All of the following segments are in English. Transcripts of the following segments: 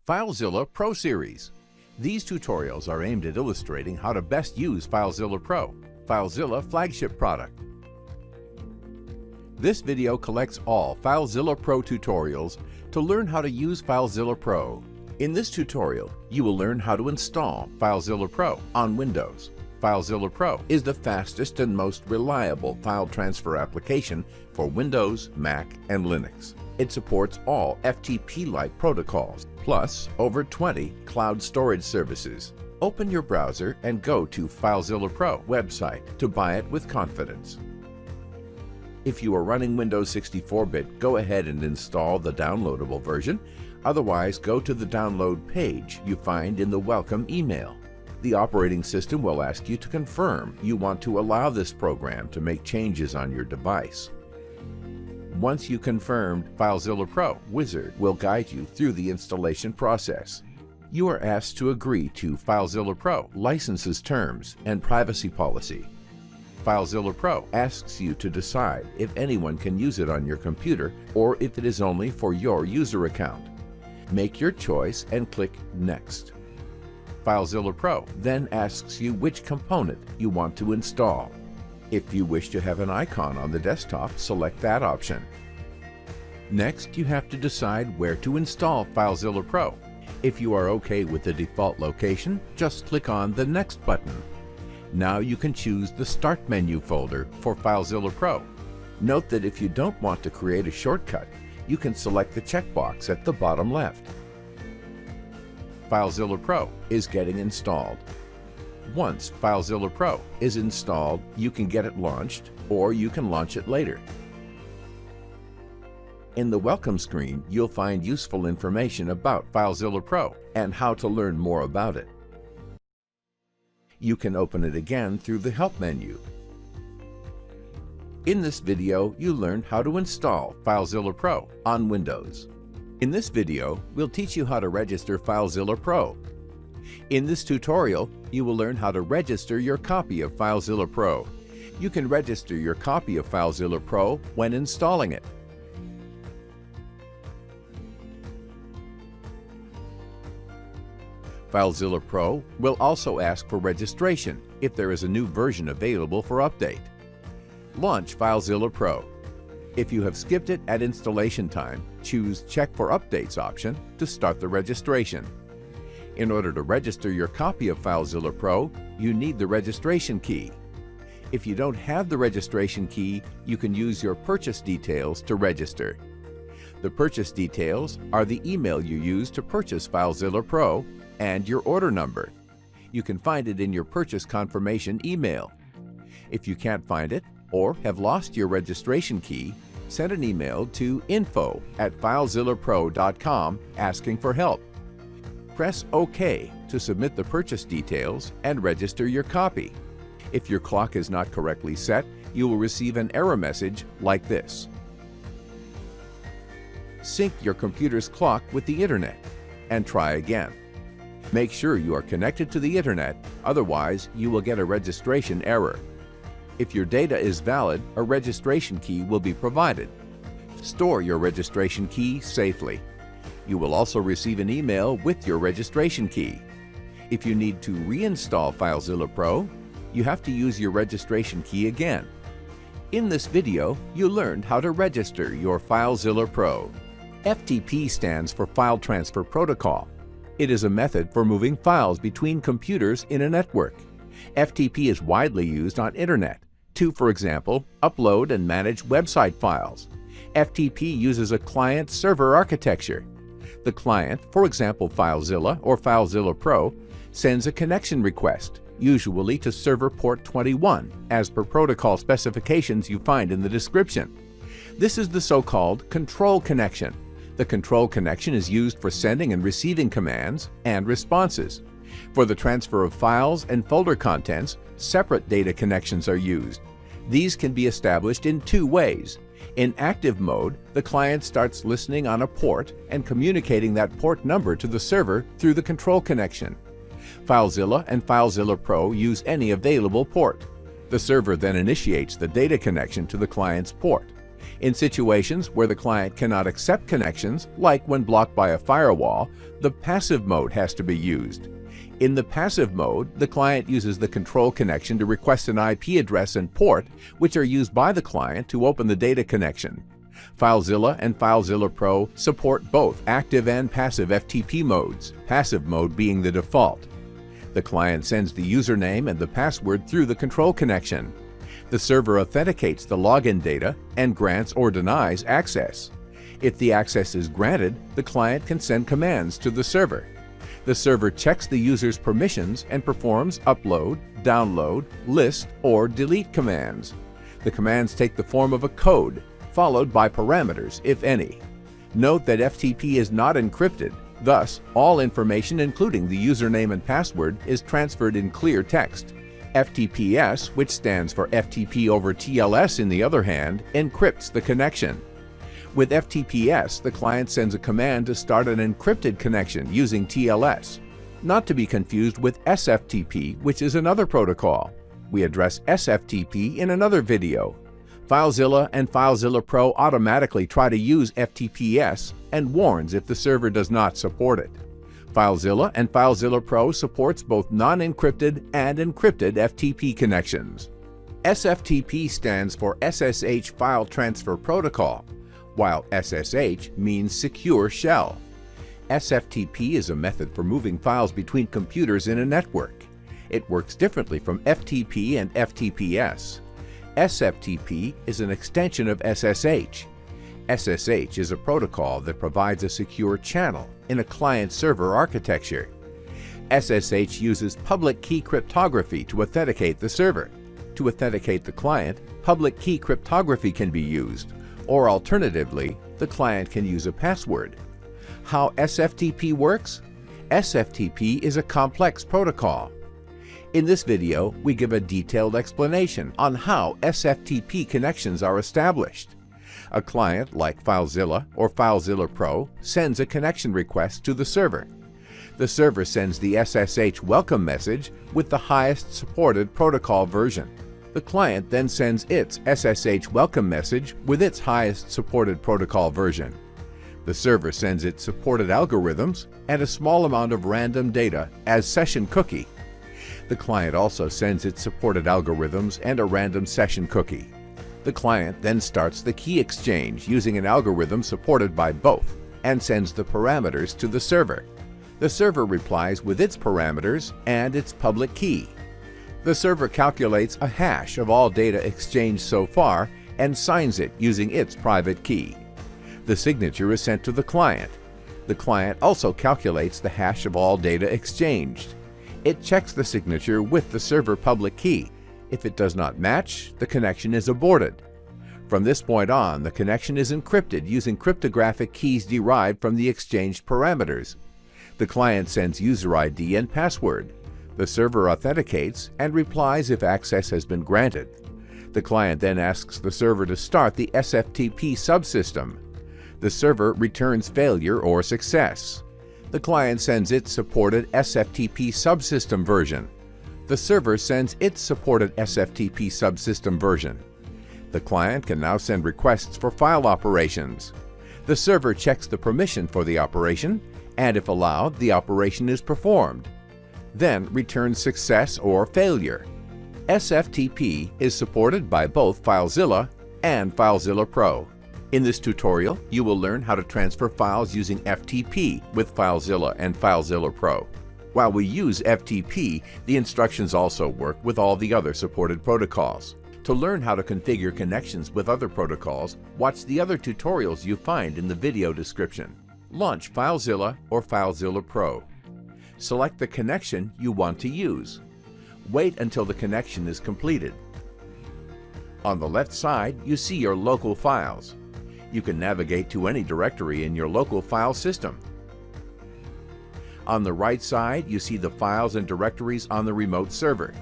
FileZilla Pro Series. These tutorials are aimed at illustrating how to best use FileZilla Pro, FileZilla flagship product. This video collects all FileZilla Pro tutorials to learn how to use FileZilla Pro. In this tutorial, you will learn how to install FileZilla Pro on Windows. FileZilla Pro is the fastest and most reliable file transfer application for Windows, Mac, and Linux. It supports all FTP-like protocols, plus over 20 cloud storage services. Open your browser and go to FileZilla Pro website to buy it with confidence. If you are running Windows 64-bit, go ahead and install the downloadable version. Otherwise, go to the download page you find in the welcome email. The operating system will ask you to confirm you want to allow this program to make changes on your device. Once you confirmed FileZilla Pro, Wizard will guide you through the installation process. You are asked to agree to FileZilla Pro licenses terms and privacy policy. FileZilla Pro asks you to decide if anyone can use it on your computer or if it is only for your user account. Make your choice and click Next. FileZilla Pro then asks you which component you want to install. If you wish to have an icon on the desktop, select that option. Next, you have to decide where to install FileZilla Pro. If you are okay with the default location, just click on the Next button. Now you can choose the Start menu folder for FileZilla Pro. Note that if you don't want to create a shortcut, you can select the checkbox at the bottom left. FileZilla Pro is getting installed. Once FileZilla Pro is installed, you can get it launched or you can launch it later. In the welcome screen, you'll find useful information about FileZilla Pro and how to learn more about it. You can open it again through the Help menu. In this video, you learned how to install FileZilla Pro on Windows. In this video, we'll teach you how to register FileZilla Pro. In this tutorial, you will learn how to register your copy of FileZilla Pro. You can register your copy of FileZilla Pro when installing it. FileZilla Pro will also ask for registration if there is a new version available for update. Launch FileZilla Pro. If you have skipped it at installation time, choose Check for Updates option to start the registration. In order to register your copy of FileZilla Pro, you need the registration key. If you don't have the registration key, you can use your purchase details to register. The purchase details are the email you used to purchase FileZilla Pro and your order number. You can find it in your purchase confirmation email. If you can't find it or have lost your registration key, send an email to info@filezillapro.com asking for help. Press OK to submit the purchase details and register your copy. If your clock is not correctly set, you will receive an error message like this. Sync your computer's clock with the Internet and try again. Make sure you are connected to the Internet, otherwise you will get a registration error. If your data is valid, a registration key will be provided. Store your registration key safely. You will also receive an email with your registration key. If you need to reinstall FileZilla Pro, you have to use your registration key again. In this video, you learned how to register your FileZilla Pro. FTP stands for File Transfer Protocol. It is a method for moving files between computers in a network. FTP is widely used on Internet to, for example, upload and manage website files. FTP uses a client-server architecture. The client, for example FileZilla or FileZilla Pro, sends a connection request, usually to server port 21, as per protocol specifications you find in the description. This is the so-called control connection. The control connection is used for sending and receiving commands and responses. For the transfer of files and folder contents, separate data connections are used. These can be established in two ways. In active mode, the client starts listening on a port and communicating that port number to the server through the control connection. FileZilla and FileZilla Pro use any available port. The server then initiates the data connection to the client's port. In situations where the client cannot accept connections, like when blocked by a firewall, the passive mode has to be used. In the passive mode, the client uses the control connection to request an IP address and port, which are used by the client to open the data connection. FileZilla and FileZilla Pro support both active and passive FTP modes, passive mode being the default. The client sends the username and the password through the control connection. The server authenticates the login data and grants or denies access. If the access is granted, the client can send commands to the server. The server checks the user's permissions and performs upload, download, list, or delete commands. The commands take the form of a code, followed by parameters, if any. Note that FTP is not encrypted. Thus, all information including the username and password is transferred in clear text. FTPS, which stands for FTP over TLS in the other hand, encrypts the connection. With FTPS, the client sends a command to start an encrypted connection using TLS, not to be confused with SFTP, which is another protocol. We address SFTP in another video. FileZilla and FileZilla Pro automatically try to use FTPS and warns if the server does not support it. FileZilla and FileZilla Pro supports both non-encrypted and encrypted FTP connections. SFTP stands for SSH File Transfer Protocol, while SSH means Secure Shell. SFTP is a method for moving files between computers in a network. It works differently from FTP and FTPS. SFTP is an extension of SSH. SSH is a protocol that provides a secure channel in a client-server architecture. SSH uses public key cryptography to authenticate the server. To authenticate the client, public key cryptography can be used, or alternatively, the client can use a password. How SFTP works? SFTP is a complex protocol. In this video, we give a detailed explanation on how SFTP connections are established. A client like FileZilla or FileZilla Pro sends a connection request to the server. The server sends the SSH welcome message with the highest supported protocol version. The client then sends its SSH welcome message with its highest supported protocol version. The server sends its supported algorithms and a small amount of random data as session cookie. The client also sends its supported algorithms and a random session cookie. The client then starts the key exchange using an algorithm supported by both and sends the parameters to the server. The server replies with its parameters and its public key. The server calculates a hash of all data exchanged so far and signs it using its private key. The signature is sent to the client. The client also calculates the hash of all data exchanged. It checks the signature with the server public key. If it does not match, the connection is aborted. From this point on, the connection is encrypted using cryptographic keys derived from the exchanged parameters. The client sends user ID and password. The server authenticates and replies if access has been granted. The client then asks the server to start the SFTP subsystem. The server returns failure or success. The client sends its supported SFTP subsystem version. The server sends its supported SFTP subsystem version. The client can now send requests for file operations. The server checks the permission for the operation, and if allowed, the operation is performed. Then returns success or failure. SFTP is supported by both FileZilla and FileZilla Pro. In this tutorial, you will learn how to transfer files using FTP with FileZilla and FileZilla Pro. While we use FTP, the instructions also work with all the other supported protocols. To learn how to configure connections with other protocols, watch the other tutorials you find in the video description. Launch FileZilla or FileZilla Pro. Select the connection you want to use. Wait until the connection is completed. On the left side, you see your local files. You can navigate to any directory in your local file system. On the right side, you see the files and directories on the remote server.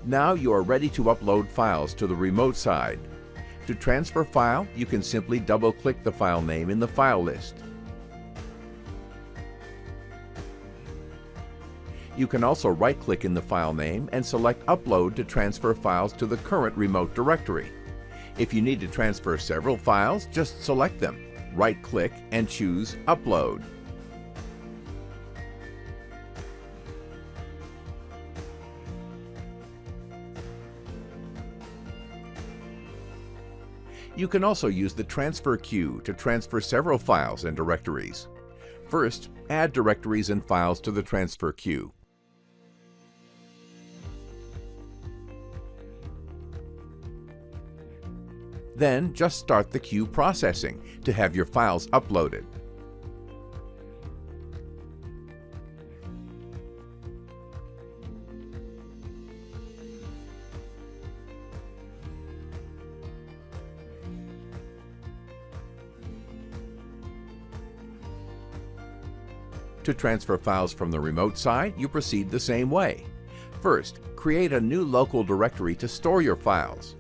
Now you are ready to upload files to the remote side. To transfer file, you can simply double-click the file name in the file list. You can also right-click in the file name and select Upload to transfer files to the current remote directory. If you need to transfer several files, just select them, right-click, and choose Upload. You can also use the transfer queue to transfer several files and directories. First, add directories and files to the transfer queue. Then, just start the queue processing to have your files uploaded. To transfer files from the remote side, you proceed the same way. First, create a new local directory to store your files.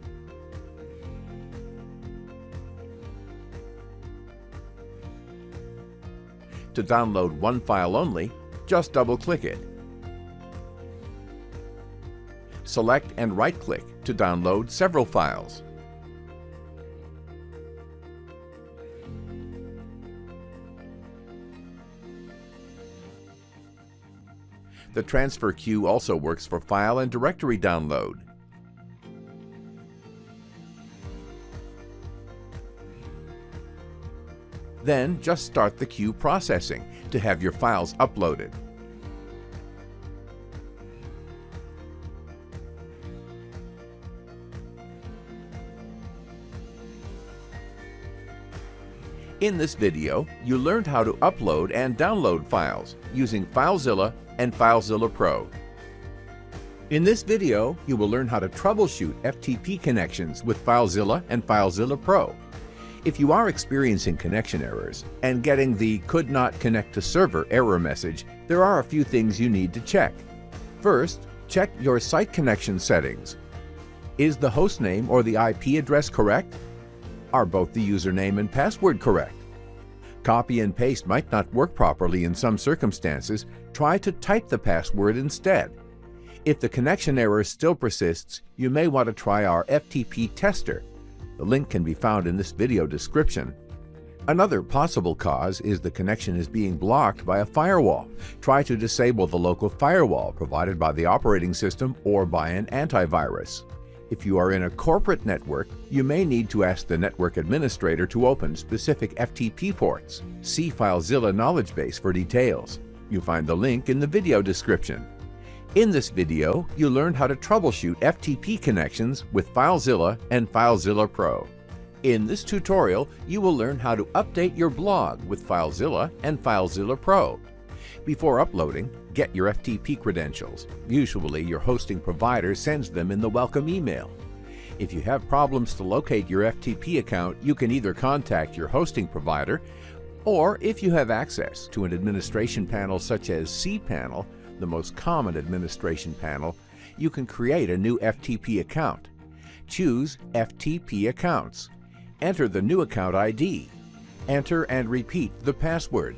To download one file only, just double-click it. Select and right-click to download several files. The transfer queue also works for file and directory download. Then just start the queue processing to have your files uploaded. In this video, you learned how to upload and download files using FileZilla and FileZilla Pro. In this video, you will learn how to troubleshoot FTP connections with FileZilla and FileZilla Pro. If you are experiencing connection errors and getting the "could not connect to server" error message, there are a few things you need to check. First, check your site connection settings. Is the hostname or the IP address correct? Are both the username and password correct? Copy and paste might not work properly in some circumstances. Try to type the password instead. If the connection error still persists, you may want to try our FTP tester. The link can be found in this video description. Another possible cause is the connection is being blocked by a firewall. Try to disable the local firewall provided by the operating system or by an antivirus. If you are in a corporate network, you may need to ask the network administrator to open specific FTP ports. See FileZilla knowledge base for details. You'll find the link in the video description. In this video, you learned how to troubleshoot FTP connections with FileZilla and FileZilla Pro. In this tutorial, you will learn how to update your blog with FileZilla and FileZilla Pro. Before uploading, get your FTP credentials. Usually, your hosting provider sends them in the welcome email. If you have problems to locate your FTP account, you can either contact your hosting provider, or if you have access to an administration panel such as cPanel, the most common administration panel, you can create a new FTP account. Choose FTP Accounts. Enter the new account ID. Enter and repeat the password.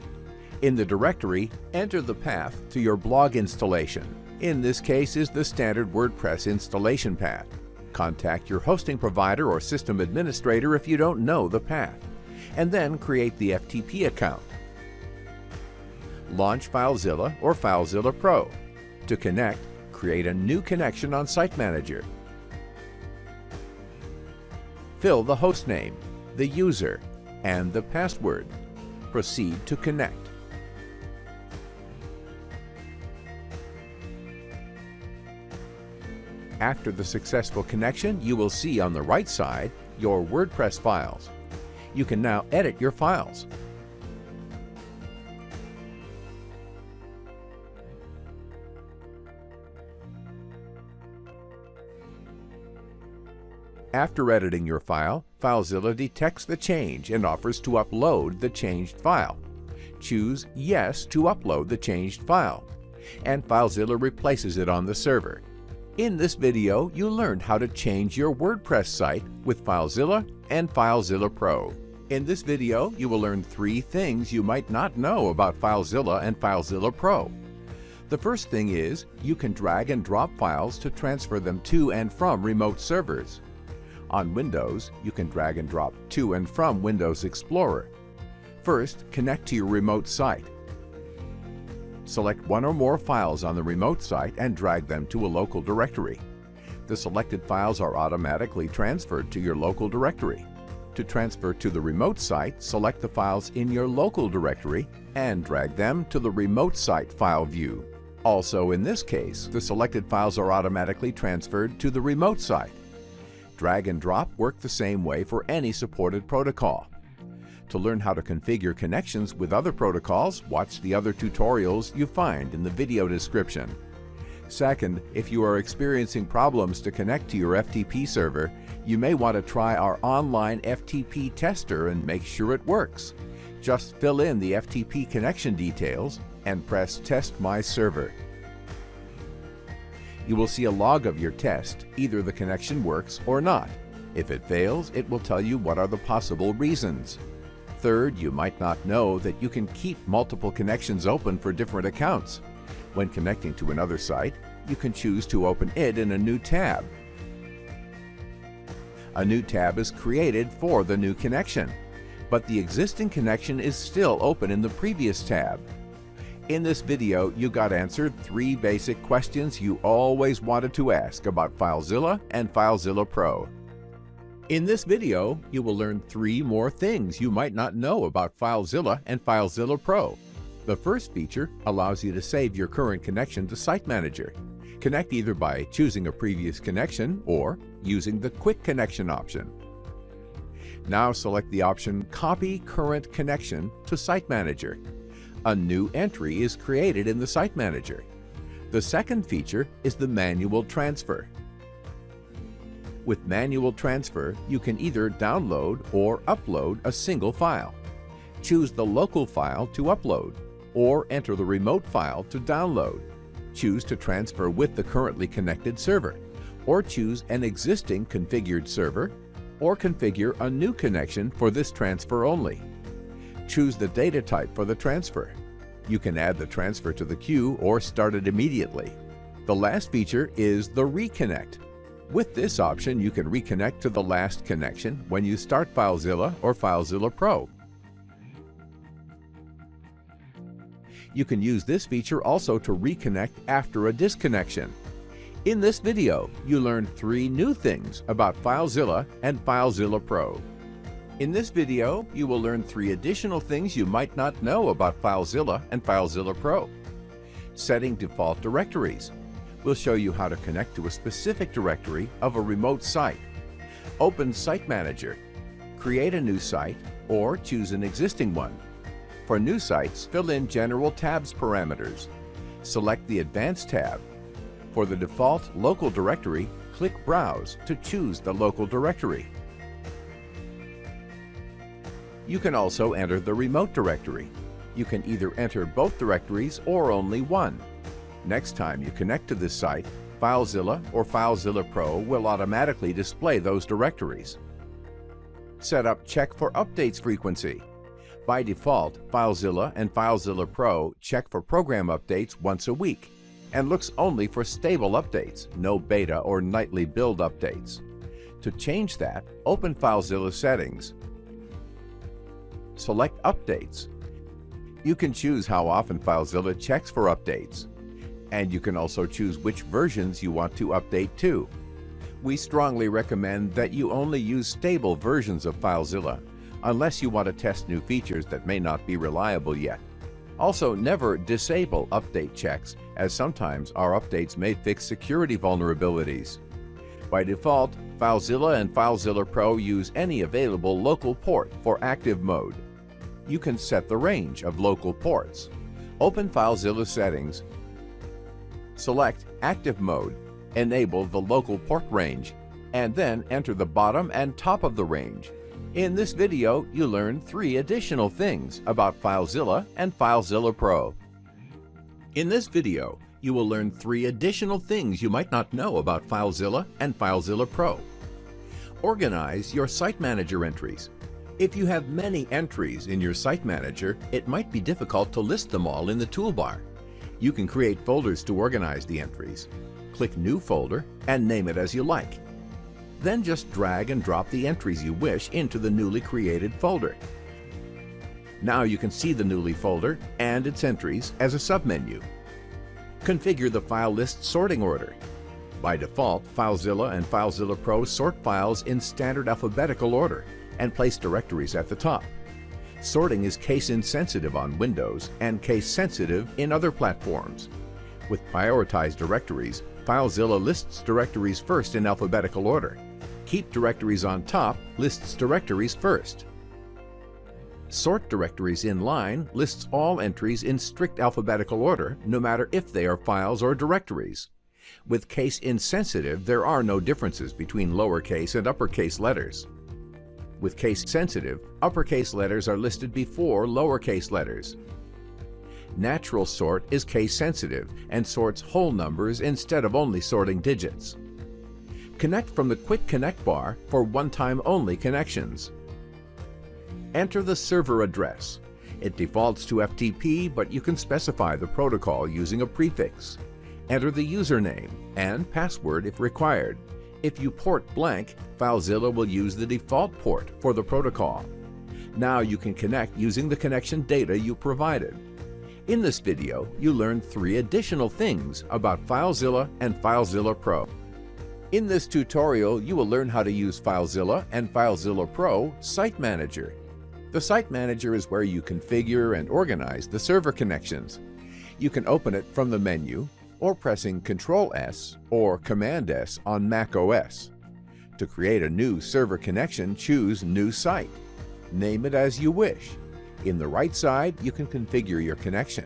In the directory, enter the path to your blog installation. In this case is the standard WordPress installation path. Contact your hosting provider or system administrator if you don't know the path, and then create the FTP account. Launch FileZilla or FileZilla Pro. To connect, create a new connection on Site Manager. Fill the hostname, the user, and the password. Proceed to connect. After the successful connection, you will see on the right side your WordPress files. You can now edit your files. After editing your file, FileZilla detects the change and offers to upload the changed file. Choose Yes to upload the changed file, and FileZilla replaces it on the server. In this video, you learned how to change your WordPress site with FileZilla and FileZilla Pro. In this video, you will learn 3 things you might not know about FileZilla and FileZilla Pro. The first thing is, you can drag and drop files to transfer them to and from remote servers. On Windows, you can drag and drop to and from Windows Explorer. First, connect to your remote site. Select one or more files on the remote site and drag them to a local directory. The selected files are automatically transferred to your local directory. To transfer to the remote site, select the files in your local directory and drag them to the remote site file view. Also, in this case, the selected files are automatically transferred to the remote site. Drag and drop work the same way for any supported protocol. To learn how to configure connections with other protocols, watch the other tutorials you find in the video description. Second, if you are experiencing problems to connect to your FTP server, you may want to try our online FTP tester and make sure it works. Just fill in the FTP connection details and press Test My Server. You will see a log of your test. Either the connection works or not. If it fails, it will tell you what are the possible reasons. Third, you might not know that you can keep multiple connections open for different accounts. When connecting to another site, you can choose to open it in a new tab. A new tab is created for the new connection, but the existing connection is still open in the previous tab. In this video, you got answered 3 basic questions you always wanted to ask about FileZilla and FileZilla Pro. In this video, you will learn 3 more things you might not know about FileZilla and FileZilla Pro. The first feature allows you to save your current connection to Site Manager. Connect either by choosing a previous connection or using the Quick Connection option. Now select the option Copy Current Connection to Site Manager. A new entry is created in the Site Manager. The second feature is the Manual Transfer. With Manual Transfer, you can either download or upload a single file. Choose the local file to upload, or enter the remote file to download. Choose to transfer with the currently connected server, or choose an existing configured server, or configure a new connection for this transfer only. Choose the data type for the transfer. You can add the transfer to the queue or start it immediately. The last feature is the Reconnect. With this option, you can reconnect to the last connection when you start FileZilla or FileZilla Pro. You can use this feature also to reconnect after a disconnection. In this video, you learned 3 new things about FileZilla and FileZilla Pro. In this video, you will learn 3 additional things you might not know about FileZilla and FileZilla Pro. Setting default directories. We'll show you how to connect to a specific directory of a remote site. Open Site Manager. Create a new site or choose an existing one. For new sites, fill in General Tabs parameters. Select the Advanced tab. For the default local directory, click Browse to choose the local directory. You can also enter the remote directory. You can either enter both directories or only one. Next time you connect to this site, FileZilla or FileZilla Pro will automatically display those directories. Set up Check for Updates frequency. By default, FileZilla and FileZilla Pro check for program updates once a week and looks only for stable updates, no beta or nightly build updates. To change that, open FileZilla Settings. Select Updates. You can choose how often FileZilla checks for updates. And you can also choose which versions you want to update to. We strongly recommend that you only use stable versions of FileZilla, unless you want to test new features that may not be reliable yet. Also, never disable update checks, as sometimes our updates may fix security vulnerabilities. By default, FileZilla and FileZilla Pro use any available local port for Active Mode. You can set the range of local ports. Open FileZilla Settings. Select Active Mode, enable the local port range, and then enter the bottom and top of the range. In this video, you learn 3 additional things about FileZilla and FileZilla Pro. In this video, you will learn 3 additional things you might not know about FileZilla and FileZilla Pro. Organize your Site Manager entries. If you have many entries in your Site Manager, it might be difficult to list them all in the toolbar. You can create folders to organize the entries. Click New Folder and name it as you like. Then just drag and drop the entries you wish into the newly created folder. Now you can see the newly folder and its entries as a submenu. Configure the file list sorting order. By default, FileZilla and FileZilla Pro sort files in standard alphabetical order and place directories at the top. Sorting is case-insensitive on Windows and case-sensitive in other platforms. With prioritized directories, FileZilla lists directories first in alphabetical order. Keep directories on top lists directories first. Sort directories in line lists all entries in strict alphabetical order, no matter if they are files or directories. With case insensitive, there are no differences between lowercase and uppercase letters. With case sensitive, uppercase letters are listed before lowercase letters. Natural sort is case sensitive and sorts whole numbers instead of only sorting digits. Connect from the Quick Connect bar for one-time only connections. Enter the server address. It defaults to FTP, but you can specify the protocol using a prefix. Enter the username and password if required. If you port blank, FileZilla will use the default port for the protocol. Now you can connect using the connection data you provided. In this video, you learned 3 additional things about FileZilla and FileZilla Pro. In this tutorial, you will learn how to use FileZilla and FileZilla Pro Site Manager. The Site Manager is where you configure and organize the server connections. You can open it from the menu or pressing Ctrl+S or Command+S on Mac OS. To create a new server connection, choose New Site. Name it as you wish. In the right side, you can configure your connection.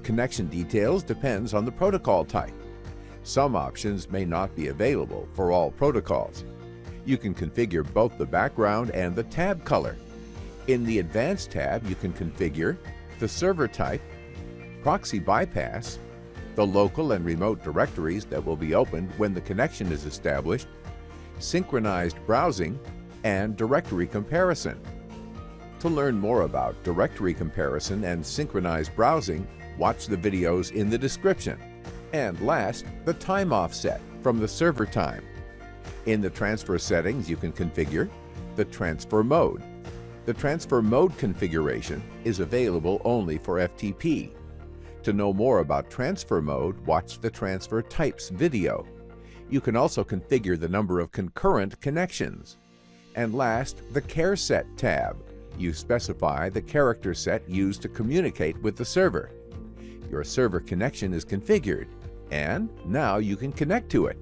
Connection details depends on the protocol type. Some options may not be available for all protocols. You can configure both the background and the tab color. In the Advanced tab, you can configure the server type, proxy bypass, the local and remote directories that will be opened when the connection is established, synchronized browsing, and directory comparison. To learn more about directory comparison and synchronized browsing, watch the videos in the description. And last, the time offset from the server time. In the transfer settings, you can configure the transfer mode. The transfer mode configuration is available only for FTP. To know more about transfer mode, watch the transfer types video. You can also configure the number of concurrent connections. And last, the care set tab. You specify the character set used to communicate with the server. Your server connection is configured, and now you can connect to it.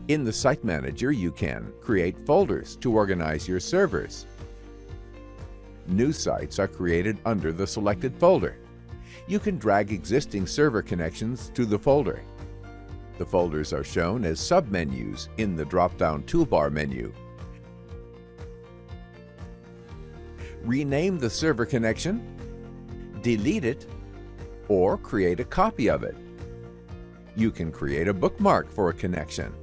In the Site Manager, you can create folders to organize your servers. New sites are created under the selected folder. You can drag existing server connections to the folder. The folders are shown as submenus in the drop-down toolbar menu. Rename the server connection, delete it, or create a copy of it. You can create a bookmark for a connection.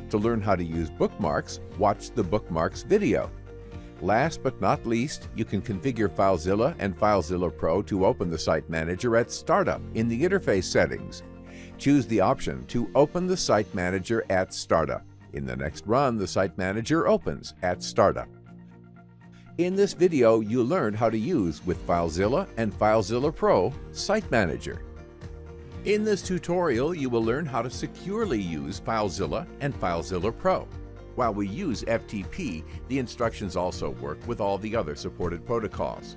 To learn how to use bookmarks, watch the Bookmarks video. Last but not least, you can configure FileZilla and FileZilla Pro to open the Site Manager at Startup in the interface settings. Choose the option to open the Site Manager at Startup. In the next run, the Site Manager opens at Startup. In this video, you learned how to use with FileZilla and FileZilla Pro Site Manager. In this tutorial, you will learn how to securely use FileZilla and FileZilla Pro. While we use FTP, the instructions also work with all the other supported protocols.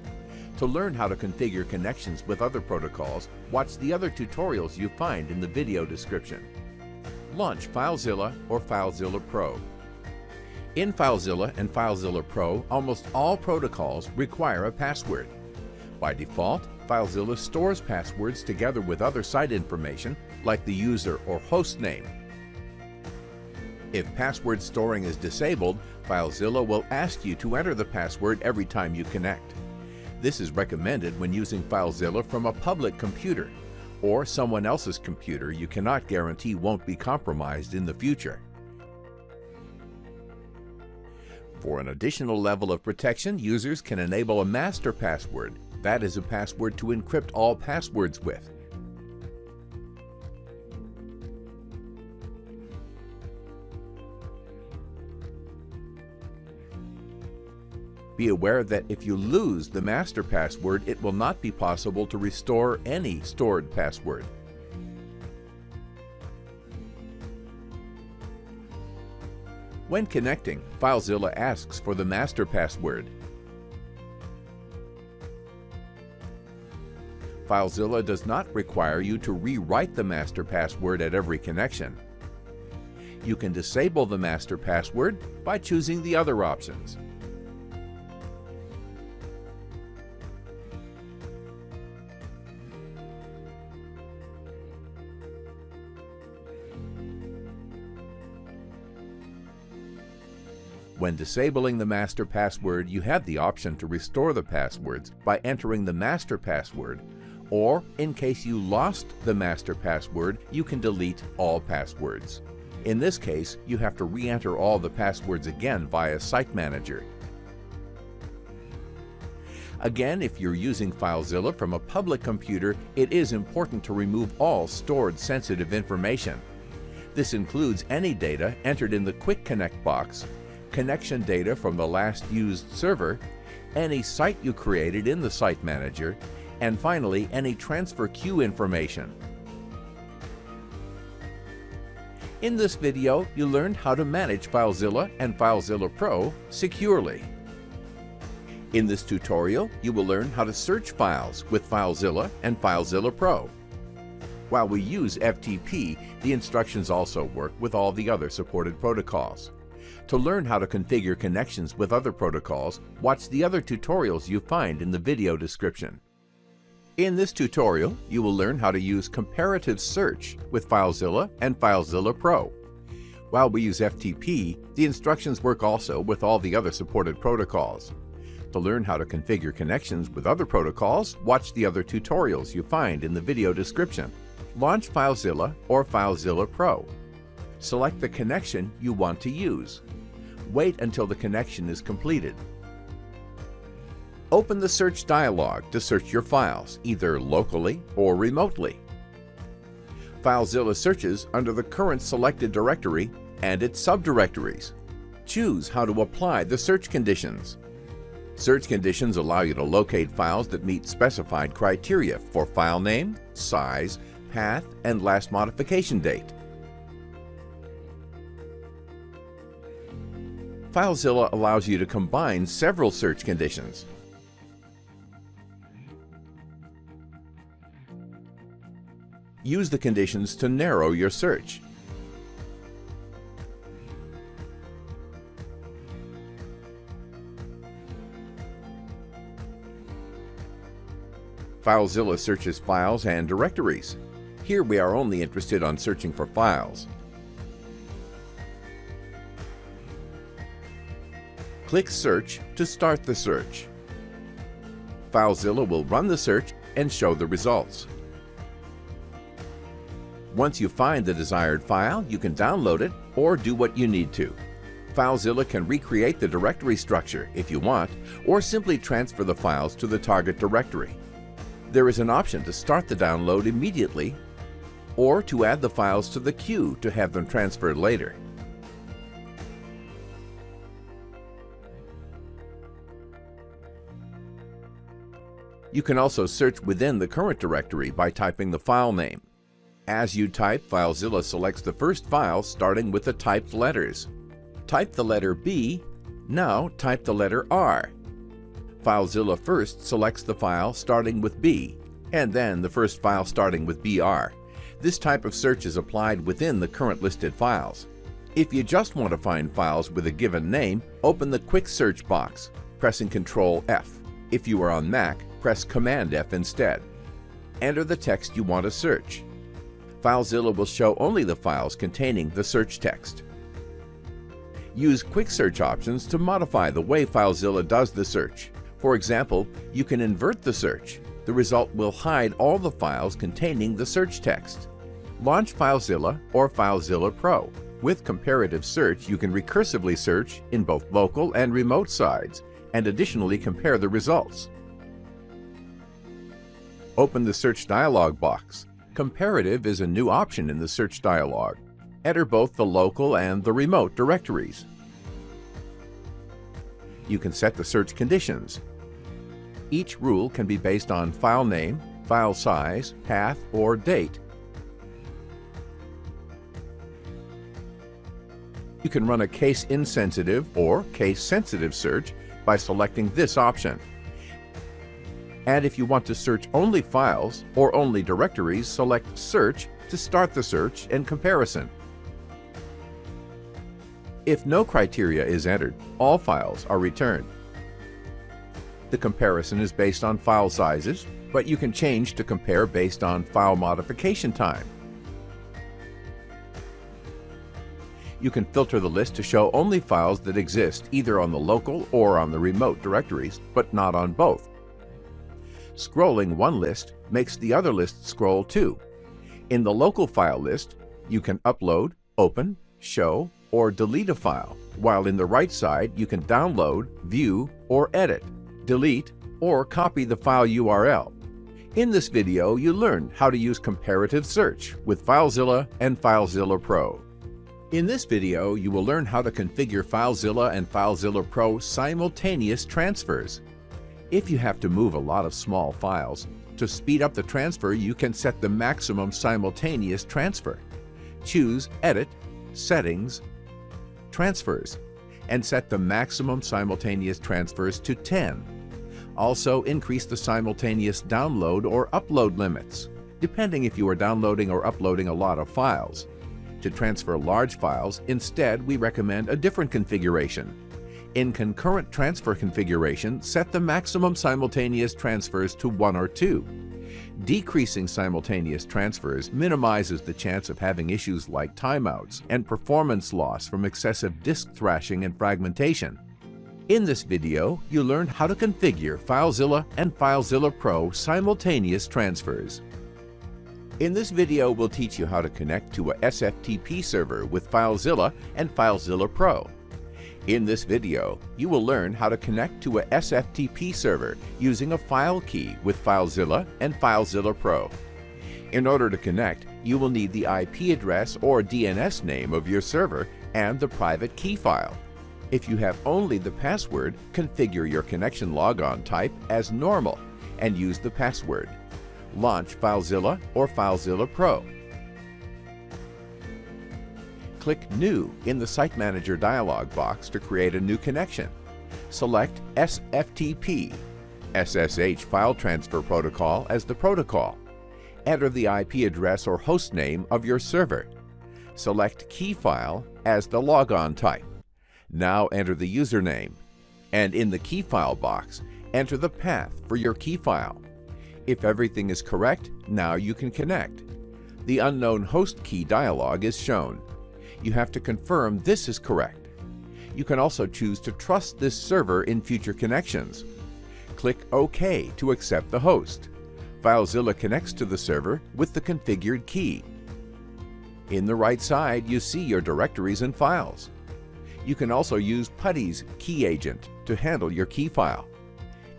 To learn how to configure connections with other protocols, watch the other tutorials you find in the video description. Launch FileZilla or FileZilla Pro. In FileZilla and FileZilla Pro, almost all protocols require a password. By default, FileZilla stores passwords together with other site information like the user or host name. If password storing is disabled, FileZilla will ask you to enter the password every time you connect. This is recommended when using FileZilla from a public computer or someone else's computer you cannot guarantee won't be compromised in the future. For an additional level of protection, users can enable a master password. That is a password to encrypt all passwords with. Be aware that if you lose the master password, it will not be possible to restore any stored password. When connecting, FileZilla asks for the master password. FileZilla does not require you to rewrite the master password at every connection. You can disable the master password by choosing the other options. When disabling the master password, you have the option to restore the passwords by entering the master password, or in case you lost the master password, you can delete all passwords. In this case, you have to re-enter all the passwords again via Site Manager. Again, if you're using FileZilla from a public computer, it is important to remove all stored sensitive information. This includes any data entered in the quickconnect box, connection data from the last used server, any site you created in the Site Manager, and finally, any transfer queue information. In this video, you learned how to manage FileZilla and FileZilla Pro securely. In this tutorial, you will learn how to search files with FileZilla and FileZilla Pro. While we use FTP, the instructions also work with all the other supported protocols. To learn how to configure connections with other protocols, watch the other tutorials you find in the video description. In this tutorial, you will learn how to use comparative search with FileZilla and FileZilla Pro. While we use FTP, the instructions work also with all the other supported protocols. To learn how to configure connections with other protocols, watch the other tutorials you find in the video description. Launch FileZilla or FileZilla Pro. Select the connection you want to use. Wait until the connection is completed. Open the search dialog to search your files, either locally or remotely. FileZilla searches under the current selected directory and its subdirectories. Choose how to apply the search conditions. Search conditions allow you to locate files that meet specified criteria for file name, size, path, and last modification date. FileZilla allows you to combine several search conditions. Use the conditions to narrow your search. FileZilla searches files and directories. Here we are only interested on searching for files. Click Search to start the search. FileZilla will run the search and show the results. Once you find the desired file, you can download it or do what you need to. FileZilla can recreate the directory structure if you want, or simply transfer the files to the target directory. There is an option to start the download immediately or to add the files to the queue to have them transferred later. You can also search within the current directory by typing the file name. As you type, FileZilla selects the first file starting with the typed letters. Type the letter B, now type the letter R. FileZilla first selects the file starting with B, and then the first file starting with BR. This type of search is applied within the current listed files. If you just want to find files with a given name, open the Quick Search box, pressing Ctrl F. If you are on Mac, press Command F instead. Enter the text you want to search. FileZilla will show only the files containing the search text. Use Quick Search options to modify the way FileZilla does the search. For example, you can invert the search. The result will hide all the files containing the search text. Launch FileZilla or FileZilla Pro. With comparative search, you can recursively search in both local and remote sides, and additionally compare the results. Open the search dialog box. Comparative is a new option in the search dialog. Enter both the local and the remote directories. You can set the search conditions. Each rule can be based on file name, file size, path, or date. You can run a case-insensitive or case-sensitive search by selecting this option. And if you want to search only files or only directories, select Search to start the search and comparison. If no criteria is entered, all files are returned. The comparison is based on file sizes, but you can change to compare based on file modification time. You can filter the list to show only files that exist either on the local or on the remote directories, but not on both. Scrolling one list makes the other list scroll too. In the local file list, you can upload, open, show, or delete a file, while in the right side you can download, view, or edit, delete, or copy the file URL. In this video, you learn how to use comparative search with FileZilla and FileZilla Pro. In this video, you will learn how to configure FileZilla and FileZilla Pro simultaneous transfers. If you have to move a lot of small files, to speed up the transfer, you can set the maximum simultaneous transfer. Choose Edit, Settings, Transfers, and set the maximum simultaneous transfers to 10. Also, increase the simultaneous download or upload limits, depending if you are downloading or uploading a lot of files. To transfer large files, instead, we recommend a different configuration. In concurrent transfer configuration, set the maximum simultaneous transfers to 1 or 2. Decreasing simultaneous transfers minimizes the chance of having issues like timeouts and performance loss from excessive disk thrashing and fragmentation. In this video, you learn how to configure FileZilla and FileZilla Pro simultaneous transfers. In this video, we'll teach you how to connect to a SFTP server with FileZilla and FileZilla Pro. In this video, you will learn how to connect to a SFTP server using a file key with FileZilla and FileZilla Pro. In order to connect, you will need the IP address or DNS name of your server and the private key file. If you have only the password, configure your connection logon type as normal and use the password. Launch FileZilla or FileZilla Pro. Click New in the Site Manager dialog box to create a new connection. Select SFTP, SSH File Transfer Protocol as the protocol. Enter the IP address or host name of your server. Select Key File as the logon type. Now enter the username. And in the key file box, enter the path for your key file. If everything is correct, now you can connect. The unknown host key dialog is shown. You have to confirm this is correct. You can also choose to trust this server in future connections. Click OK to accept the host. FileZilla connects to the server with the configured key. In the right side, you see your directories and files. You can also use PuTTY's key agent to handle your key file.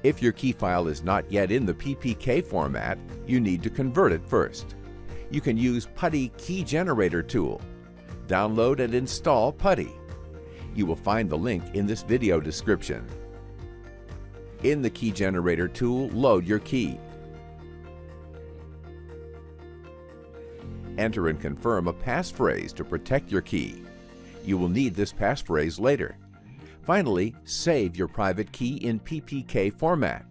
If your key file is not yet in the PPK format, you need to convert it first. You can use PuTTY Key Generator tool. Download and install PuTTY. You will find the link in this video description. In the Key Generator tool, load your key. Enter and confirm a passphrase to protect your key. You will need this passphrase later. Finally, save your private key in PPK format.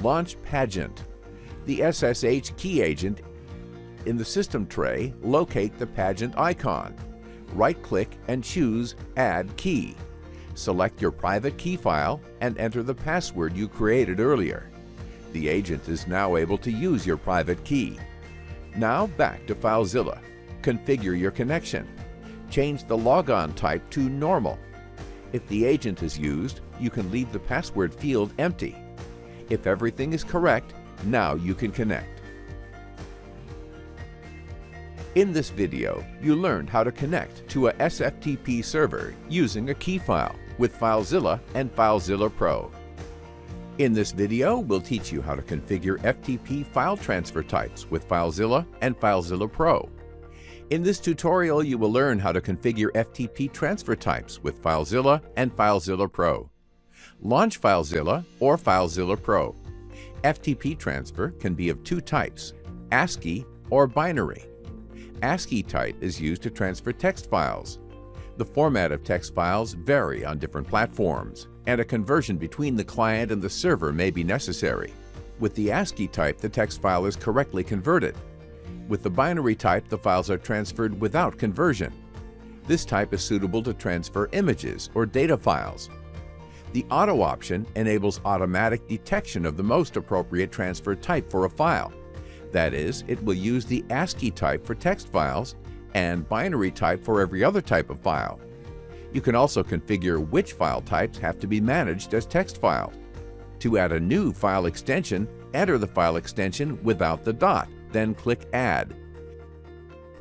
Launch Pagent. The SSH key agent. In the system tray, locate the Pagent icon. Right-click and choose Add Key. Select your private key file and enter the password you created earlier. The agent is now able to use your private key. Now back to FileZilla. Configure your connection. Change the logon type to normal. If the agent is used, you can leave the password field empty. If everything is correct, now you can connect. In this video, you learned how to connect to a SFTP server using a key file with FileZilla and FileZilla Pro. In this video, we'll teach you how to configure FTP file transfer types with FileZilla and FileZilla Pro. In this tutorial, you will learn how to configure FTP transfer types with FileZilla and FileZilla Pro. Launch FileZilla or FileZilla Pro. FTP transfer can be of two types, ASCII or binary. ASCII type is used to transfer text files. The format of text files vary on different platforms, and a conversion between the client and the server may be necessary. With the ASCII type, the text file is correctly converted. With the binary type, the files are transferred without conversion. This type is suitable to transfer images or data files. The Auto option enables automatic detection of the most appropriate transfer type for a file. That is, it will use the ASCII type for text files and binary type for every other type of file. You can also configure which file types have to be managed as text files. To add a new file extension, enter the file extension without the dot, then click Add.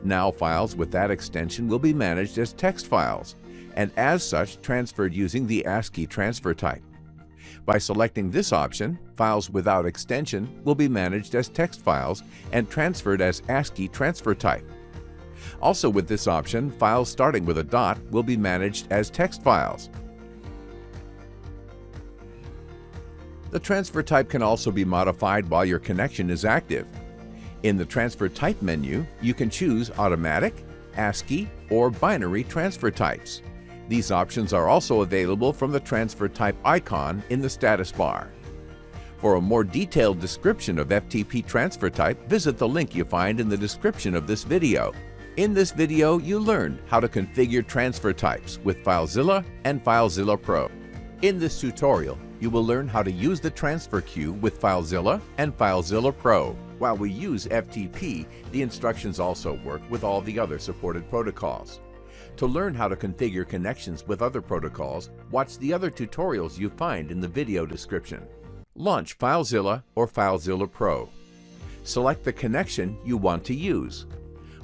Now files with that extension will be managed as text files, and as such transferred using the ASCII transfer type. By selecting this option, files without extension will be managed as text files and transferred as ASCII transfer type. Also with this option, files starting with a dot will be managed as text files. The transfer type can also be modified while your connection is active. In the Transfer Type menu, you can choose Automatic, ASCII, or Binary transfer types. These options are also available from the Transfer Type icon in the status bar. For a more detailed description of FTP transfer type, visit the link you find in the description of this video. In this video, you learned how to configure transfer types with FileZilla and FileZilla Pro. In this tutorial, you will learn how to use the transfer queue with FileZilla and FileZilla Pro. While we use FTP, the instructions also work with all the other supported protocols. To learn how to configure connections with other protocols, watch the other tutorials you find in the video description. Launch FileZilla or FileZilla Pro. Select the connection you want to use.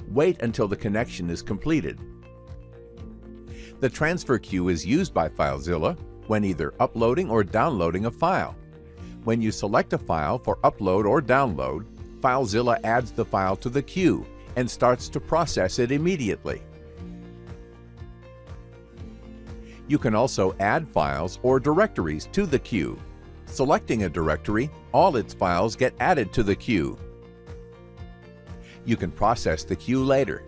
Wait until the connection is completed. The transfer queue is used by FileZilla when either uploading or downloading a file. When you select a file for upload or download, FileZilla adds the file to the queue and starts to process it immediately. You can also add files or directories to the queue. Selecting a directory, all its files get added to the queue. You can process the queue later.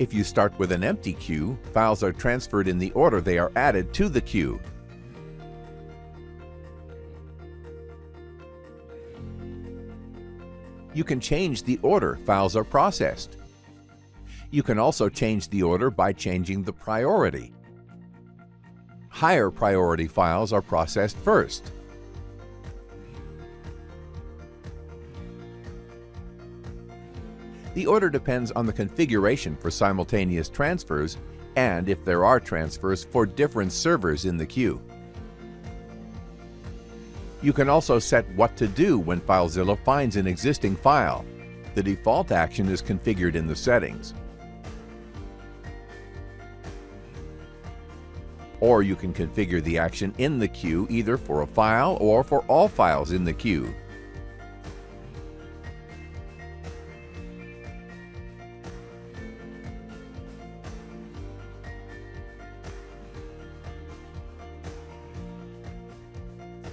If you start with an empty queue, files are transferred in the order they are added to the queue. You can change the order files are processed. You can also change the order by changing the priority. Higher priority files are processed first. The order depends on the configuration for simultaneous transfers and if there are transfers for different servers in the queue. You can also set what to do when FileZilla finds an existing file. The default action is configured in the settings. Or you can configure the action in the queue either for a file or for all files in the queue.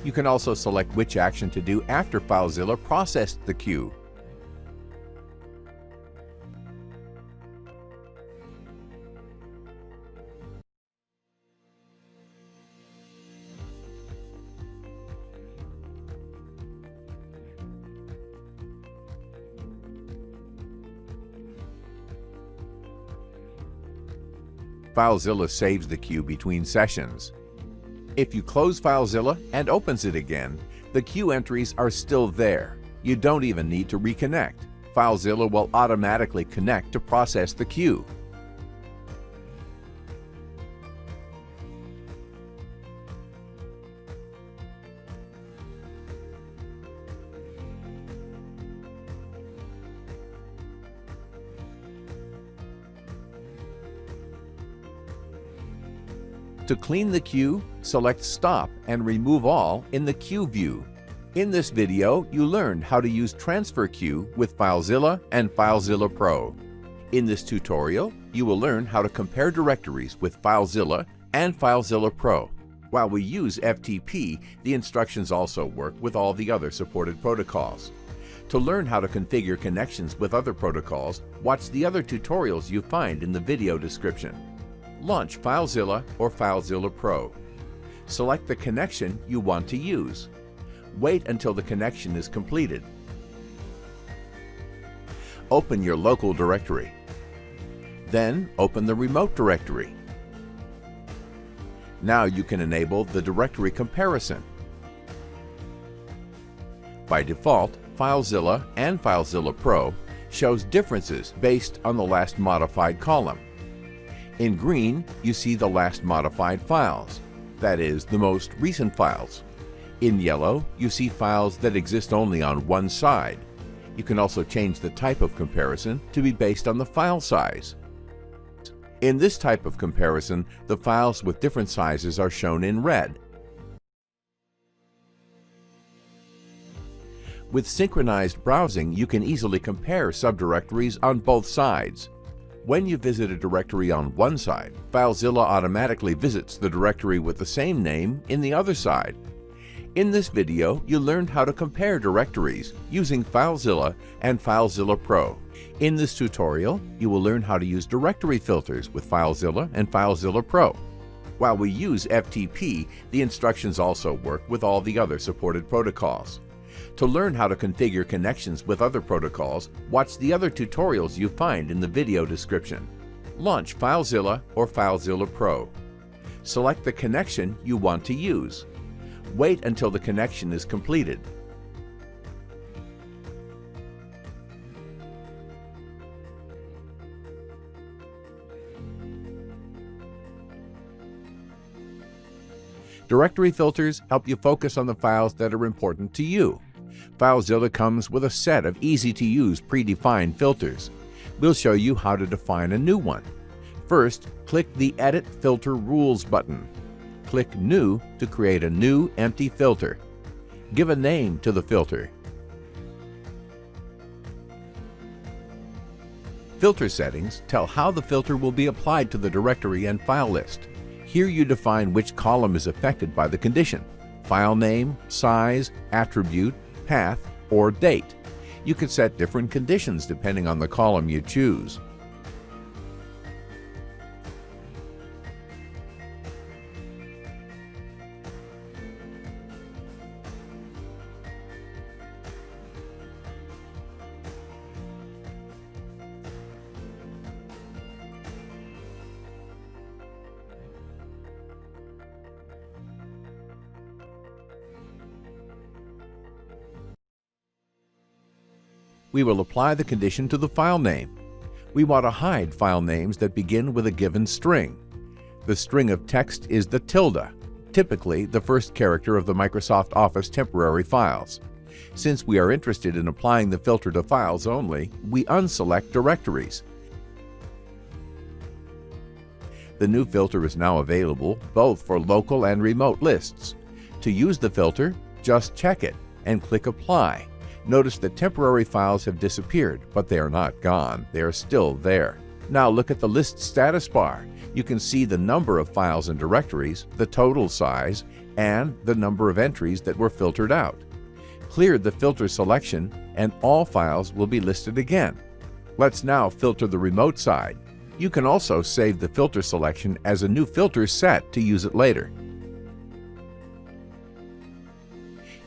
You can also select which action to do after FileZilla processed the queue. FileZilla saves the queue between sessions. If you close FileZilla and opens it again, the queue entries are still there. You don't even need to reconnect. FileZilla will automatically connect to process the queue. To clean the queue, select Stop and Remove All in the Queue view. In this video, you learned how to use Transfer Queue with FileZilla and FileZilla Pro. In this tutorial, you will learn how to compare directories with FileZilla and FileZilla Pro. While we use FTP, the instructions also work with all the other supported protocols. To learn how to configure connections with other protocols, watch the other tutorials you find in the video description. Launch FileZilla or FileZilla Pro. Select the connection you want to use. Wait until the connection is completed. Open your local directory. Then open the remote directory. Now you can enable the directory comparison. By default, FileZilla and FileZilla Pro shows differences based on the last modified column. In green, you see the last modified files, that is, the most recent files. In yellow, you see files that exist only on one side. You can also change the type of comparison to be based on the file size. In this type of comparison, the files with different sizes are shown in red. With synchronized browsing, you can easily compare subdirectories on both sides. When you visit a directory on one side, FileZilla automatically visits the directory with the same name in the other side. In this video, you learned how to compare directories using FileZilla and FileZilla Pro. In this tutorial, you will learn how to use directory filters with FileZilla and FileZilla Pro. While we use FTP, the instructions also work with all the other supported protocols. To learn how to configure connections with other protocols, watch the other tutorials you find in the video description. Launch FileZilla or FileZilla Pro. Select the connection you want to use. Wait until the connection is completed. Directory filters help you focus on the files that are important to you. FileZilla comes with a set of easy-to-use predefined filters. We'll show you how to define a new one. First, click the Edit Filter Rules button. Click New to create a new empty filter. Give a name to the filter. Filter settings tell how the filter will be applied to the directory and file list. Here you define which column is affected by the condition: file name, size, attribute, path, or date. You can set different conditions depending on the column you choose. We will apply the condition to the file name. We want to hide file names that begin with a given string. The string of text is the tilde, typically the first character of the Microsoft Office temporary files. Since we are interested in applying the filter to files only, we unselect directories. The new filter is now available both for local and remote lists. To use the filter, just check it and click Apply. Notice that temporary files have disappeared, but they are not gone. They are still there. Now look at the list status bar. You can see the number of files and directories, the total size, and the number of entries that were filtered out. Clear the filter selection, and all files will be listed again. Let's now filter the remote side. You can also save the filter selection as a new filter set to use it later.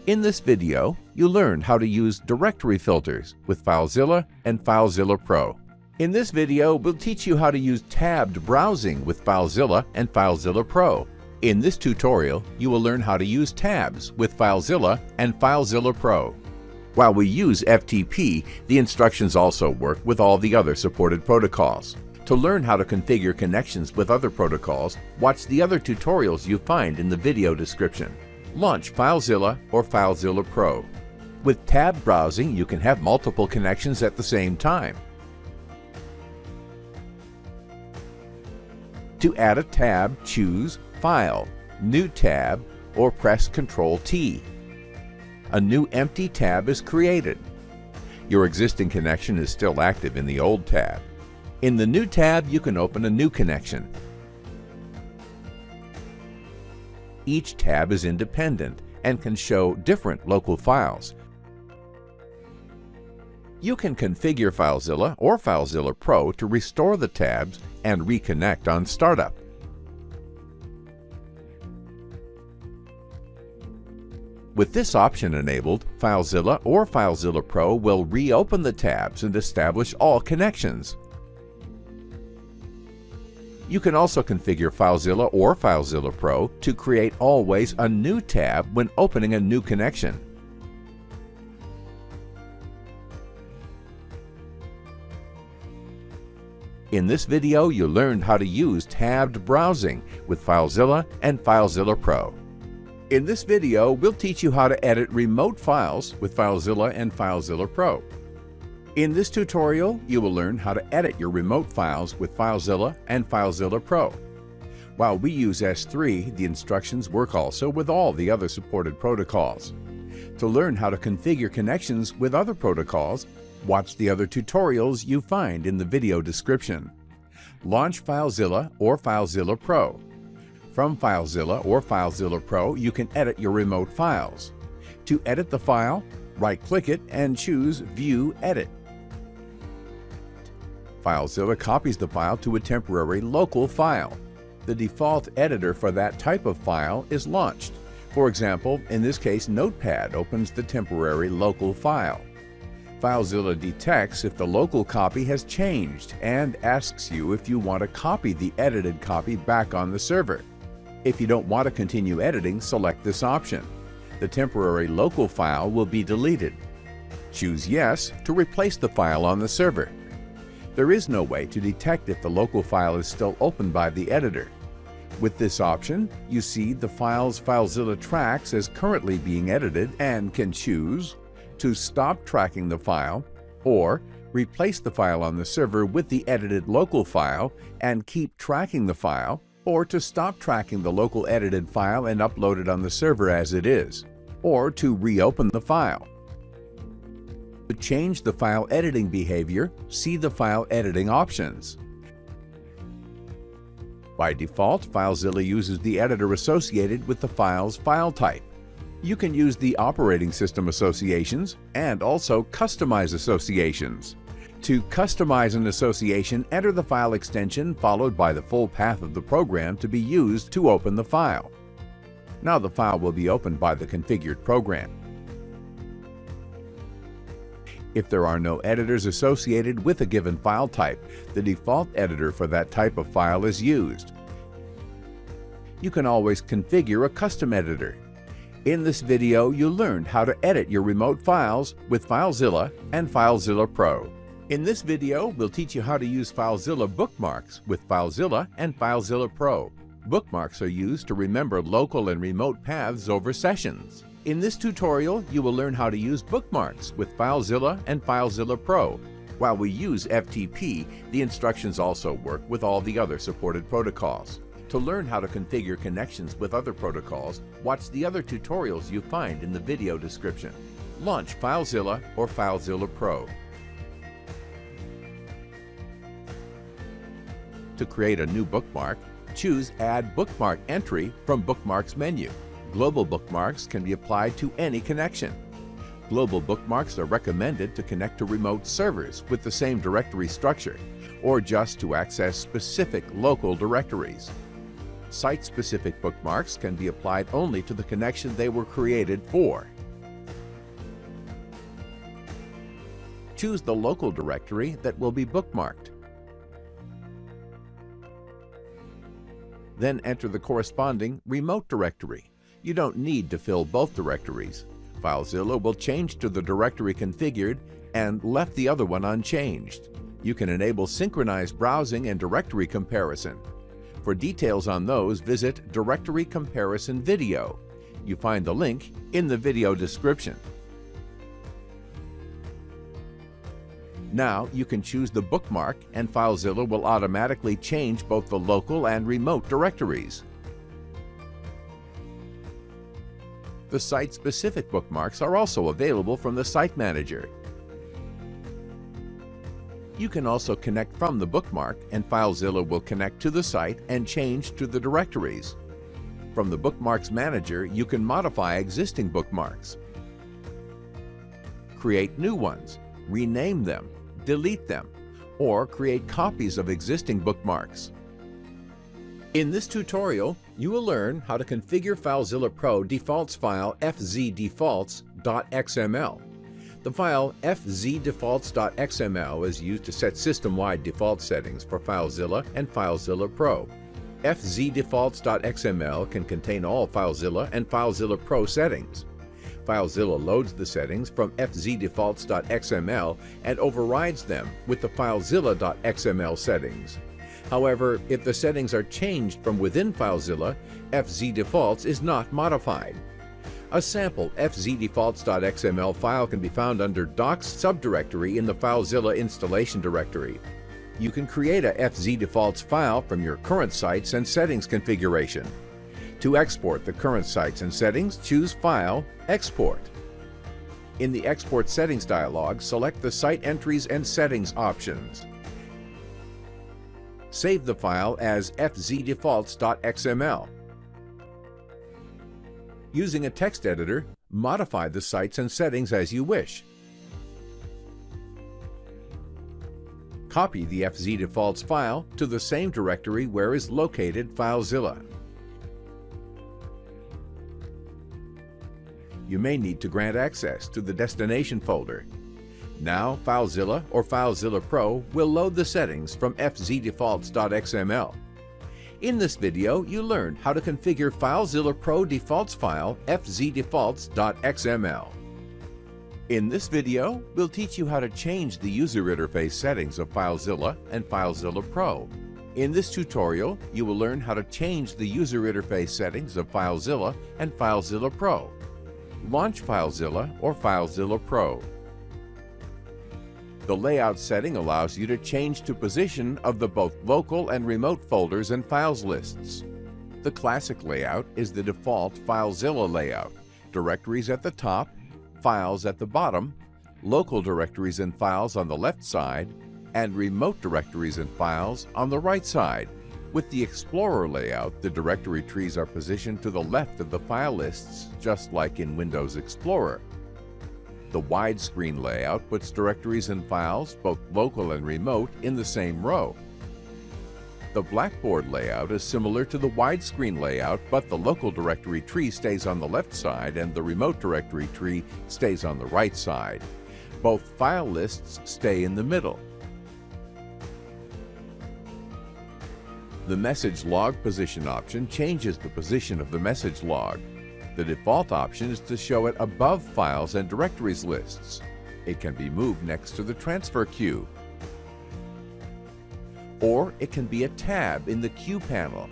In this video, you learned how to use directory filters with FileZilla and FileZilla Pro. In this video, we'll teach you how to use tabbed browsing with FileZilla and FileZilla Pro. In this tutorial, you will learn how to use tabs with FileZilla and FileZilla Pro. While we use FTP, the instructions also work with all the other supported protocols. To learn how to configure connections with other protocols, watch the other tutorials you find in the video description. Launch FileZilla or FileZilla Pro. With tab browsing, you can have multiple connections at the same time. To add a tab, choose File, New tab, or press Ctrl-T. A new empty tab is created. Your existing connection is still active in the old tab. In the new tab, you can open a new connection. Each tab is independent and can show different local files. You can configure FileZilla or FileZilla Pro to restore the tabs and reconnect on startup. With this option enabled, FileZilla or FileZilla Pro will reopen the tabs and establish all connections. You can also configure FileZilla or FileZilla Pro to create always a new tab when opening a new connection. In this video, you learned how to use tabbed browsing with FileZilla and FileZilla Pro. In this video, we'll teach you how to edit remote files with FileZilla and FileZilla Pro. In this tutorial, you will learn how to edit your remote files with FileZilla and FileZilla Pro. While we use S3, the instructions work also with all the other supported protocols. To learn how to configure connections with other protocols, watch the other tutorials you find in the video description. Launch FileZilla or FileZilla Pro. From FileZilla or FileZilla Pro, you can edit your remote files. To edit the file, right-click it and choose View Edit. FileZilla copies the file to a temporary local file. The default editor for that type of file is launched. For example, in this case, Notepad opens the temporary local file. FileZilla detects if the local copy has changed and asks you if you want to copy the edited copy back on the server. If you don't want to continue editing, select this option. The temporary local file will be deleted. Choose Yes to replace the file on the server. There is no way to detect if the local file is still open by the editor. With this option, you see the files FileZilla tracks as currently being edited and can choose to stop tracking the file or replace the file on the server with the edited local file and keep tracking the file, or to stop tracking the local edited file and upload it on the server as it is, or to reopen the file. To change the file editing behavior, see the file editing options. By default, FileZilla uses the editor associated with the file's file type. You can use the operating system associations and also customize associations. To customize an association, enter the file extension followed by the full path of the program to be used to open the file. Now the file will be opened by the configured program. If there are no editors associated with a given file type, the default editor for that type of file is used. You can always configure a custom editor. In this video, you learned how to edit your remote files with FileZilla and FileZilla Pro. In this video, we'll teach you how to use FileZilla bookmarks with FileZilla and FileZilla Pro. Bookmarks are used to remember local and remote paths over sessions. In this tutorial, you will learn how to use bookmarks with FileZilla and FileZilla Pro. While we use FTP, the instructions also work with all the other supported protocols. To learn how to configure connections with other protocols, watch the other tutorials you find in the video description. Launch FileZilla or FileZilla Pro. To create a new bookmark, choose Add Bookmark Entry from Bookmarks menu. Global bookmarks can be applied to any connection. Global bookmarks are recommended to connect to remote servers with the same directory structure, or just to access specific local directories. Site-specific bookmarks can be applied only to the connection they were created for. Choose the local directory that will be bookmarked. Then enter the corresponding remote directory. You don't need to fill both directories. FileZilla will change to the directory configured and left the other one unchanged. You can enable synchronized browsing and directory comparison. For details on those, visit Directory Comparison Video. You find the link in the video description. Now you can choose the bookmark and FileZilla will automatically change both the local and remote directories. The site-specific bookmarks are also available from the Site Manager. You can also connect from the bookmark, and FileZilla will connect to the site and change to the directories. From the Bookmarks Manager, you can modify existing bookmarks, create new ones, rename them, delete them, or create copies of existing bookmarks. In this tutorial, you will learn how to configure FileZilla Pro defaults file fzdefaults.xml. The file fzdefaults.xml is used to set system-wide default settings for FileZilla and FileZilla Pro. fzdefaults.xml can contain all FileZilla and FileZilla Pro settings. FileZilla loads the settings from fzdefaults.xml and overrides them with the FileZilla.xml settings. However, if the settings are changed from within FileZilla, fzdefaults is not modified. A sample fzdefaults.xml file can be found under Docs subdirectory in the FileZilla installation directory. You can create a fzdefaults file from your current sites and settings configuration. To export the current sites and settings, choose File, Export. In the Export Settings dialog, select the Site Entries and Settings options. Save the file as fzdefaults.xml. Using a text editor, modify the sites and settings as you wish. Copy the fzdefaults file to the same directory where is located FileZilla. You may need to grant access to the destination folder. Now, FileZilla or FileZilla Pro will load the settings from fzdefaults.xml. In this video, you learned how to configure FileZilla Pro defaults file fzdefaults.xml. In this video, we'll teach you how to change the user interface settings of FileZilla and FileZilla Pro. In this tutorial, you will learn how to change the user interface settings of FileZilla and FileZilla Pro. Launch FileZilla or FileZilla Pro. The layout setting allows you to change to position of the both local and remote folders and files lists. The classic layout is the default FileZilla layout, directories at the top, files at the bottom, local directories and files on the left side, and remote directories and files on the right side. With the Explorer layout, the directory trees are positioned to the left of the file lists, just like in Windows Explorer. The widescreen layout puts directories and files, both local and remote, in the same row. The Blackboard layout is similar to the widescreen layout, but the local directory tree stays on the left side and the remote directory tree stays on the right side. Both file lists stay in the middle. The message log position option changes the position of the message log. The default option is to show it above files and directories lists. It can be moved next to the transfer queue. Or it can be a tab in the queue panel.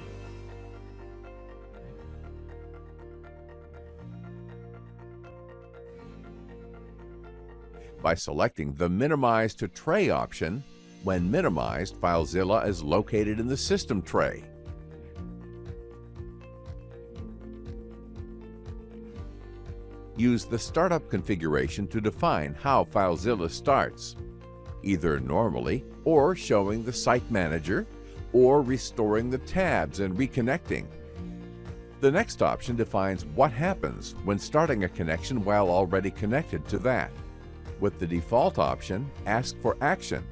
By selecting the Minimize to Tray option, when minimized, FileZilla is located in the system tray. Use the Startup configuration to define how FileZilla starts, either normally or showing the Site Manager, or restoring the tabs and reconnecting. The next option defines what happens when starting a connection while already connected to that. With the default option, Ask for Action,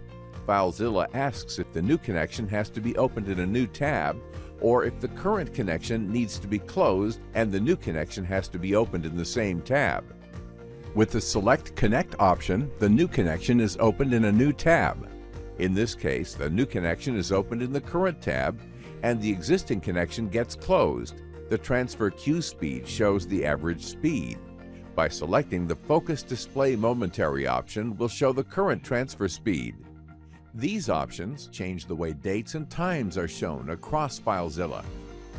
FileZilla asks if the new connection has to be opened in a new tab, or if the current connection needs to be closed and the new connection has to be opened in the same tab. With the Select Connect option, the new connection is opened in a new tab. In this case, the new connection is opened in the current tab, and the existing connection gets closed. The transfer queue speed shows the average speed. By selecting the Focus Display Momentary option will show the current transfer speed. These options change the way dates and times are shown across FileZilla.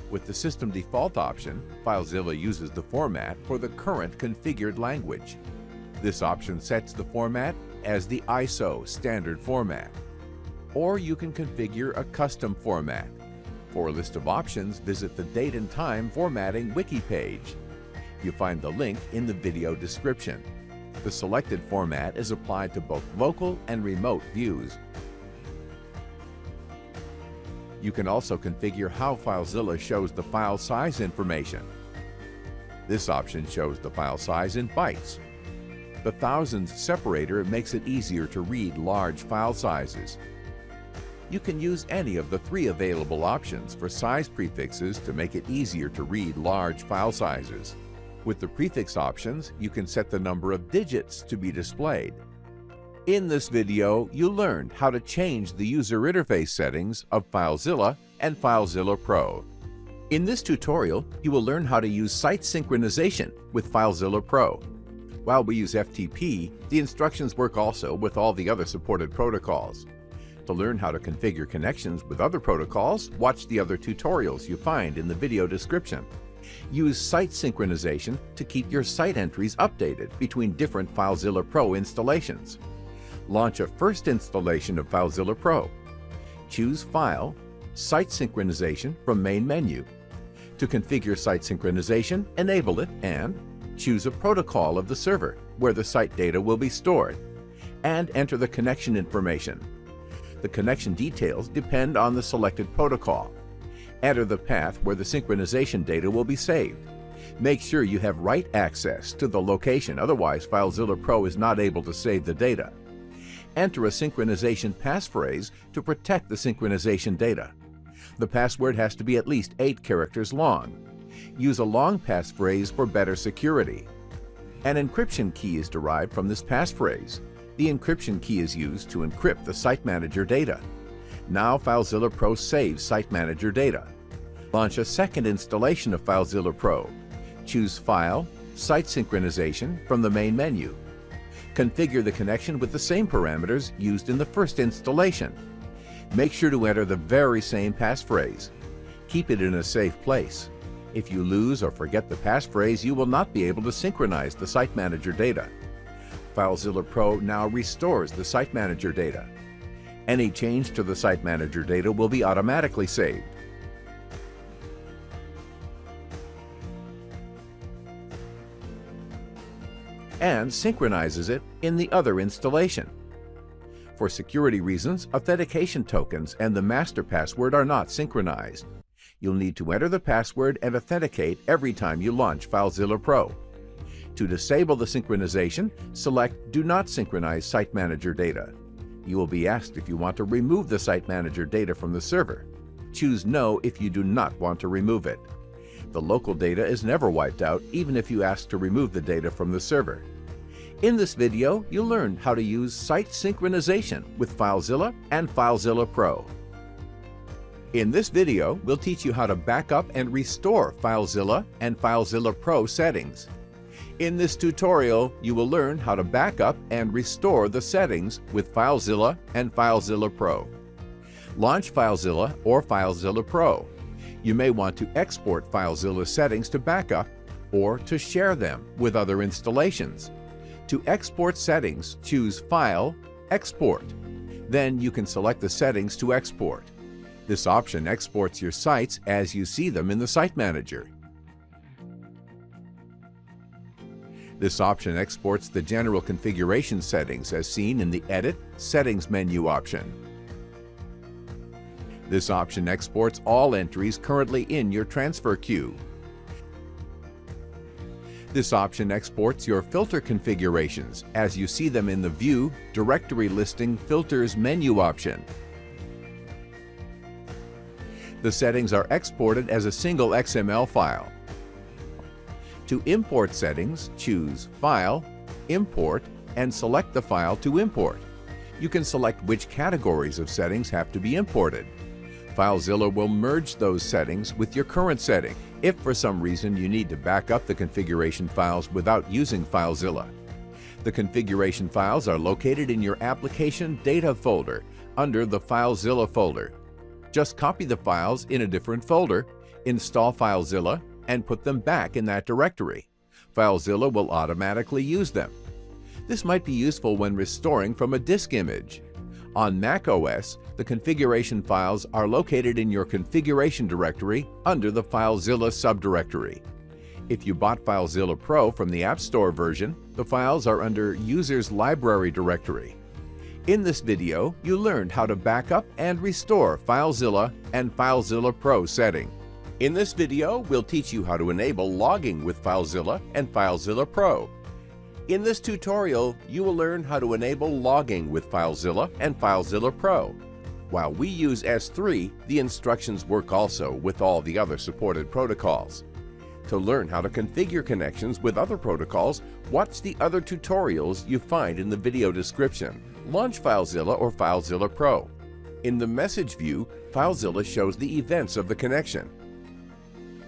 With the System Default option, FileZilla uses the format for the current configured language. This option sets the format as the ISO standard format. Or you can configure a custom format. For a list of options, visit the Date and Time Formatting wiki page. You find the link in the video description. The selected format is applied to both local and remote views. You can also configure how FileZilla shows the file size information. This option shows the file size in bytes. The thousands separator makes it easier to read large file sizes. You can use any of the 3 available options for size prefixes to make it easier to read large file sizes. With the prefix options, you can set the number of digits to be displayed. In this video, you learned how to change the user interface settings of FileZilla and FileZilla Pro. In this tutorial, you will learn how to use site synchronization with FileZilla Pro. While we use FTP, the instructions work also with all the other supported protocols. To learn how to configure connections with other protocols, watch the other tutorials you find in the video description. Use site synchronization to keep your site entries updated between different FileZilla Pro installations. Launch a first installation of FileZilla Pro. Choose File, Site Synchronization from Main menu. To configure site synchronization, enable it and choose a protocol of the server where the site data will be stored, and enter the connection information. The connection details depend on the selected protocol. Enter the path where the synchronization data will be saved. Make sure you have write access to the location, otherwise FileZilla Pro is not able to save the data. Enter a synchronization passphrase to protect the synchronization data. The password has to be at least 8 characters long. Use a long passphrase for better security. An encryption key is derived from this passphrase. The encryption key is used to encrypt the Site Manager data. Now FileZilla Pro saves Site Manager data. Launch a second installation of FileZilla Pro. Choose File, Site Synchronization from the main menu. Configure the connection with the same parameters used in the first installation. Make sure to enter the very same passphrase. Keep it in a safe place. If you lose or forget the passphrase, you will not be able to synchronize the Site Manager data. FileZilla Pro now restores the Site Manager data. Any change to the Site Manager data will be automatically saved. And synchronizes it in the other installation. For security reasons, authentication tokens and the master password are not synchronized. You'll need to enter the password and authenticate every time you launch FileZilla Pro. To disable the synchronization, select Do Not Synchronize Site Manager Data. You will be asked if you want to remove the Site Manager data from the server. Choose No if you do not want to remove it. The local data is never wiped out, even if you ask to remove the data from the server. In this video, you'll learn how to use site synchronization with FileZilla and FileZilla Pro. In this video, we'll teach you how to back up and restore FileZilla and FileZilla Pro settings. In this tutorial, you will learn how to back up and restore the settings with FileZilla and FileZilla Pro. Launch FileZilla or FileZilla Pro. You may want to export FileZilla settings to backup or to share them with other installations. To export settings, choose File, Export. Then you can select the settings to export. This option exports your sites as you see them in the Site Manager. This option exports the general configuration settings as seen in the Edit Settings menu option. This option exports all entries currently in your transfer queue. This option exports your filter configurations as you see them in the View Directory Listing Filters menu option. The settings are exported as a single XML file. To import settings, choose File, Import, and select the file to import. You can select which categories of settings have to be imported. FileZilla will merge those settings with your current setting if for some reason you need to back up the configuration files without using FileZilla. The configuration files are located in your Application Data folder under the FileZilla folder. Just copy the files in a different folder, install FileZilla, and put them back in that directory. FileZilla will automatically use them. This might be useful when restoring from a disk image. On Mac OS, the configuration files are located in your configuration directory under the FileZilla subdirectory. If you bought FileZilla Pro from the App Store version, the files are under User's Library directory. In this video, you learned how to backup and restore FileZilla and FileZilla Pro setting. In this video, we'll teach you how to enable logging with FileZilla and FileZilla Pro. In this tutorial, you will learn how to enable logging with FileZilla and FileZilla Pro. While we use S3, the instructions work also with all the other supported protocols. To learn how to configure connections with other protocols, watch the other tutorials you find in the video description. Launch FileZilla or FileZilla Pro. In the message view, FileZilla shows the events of the connection.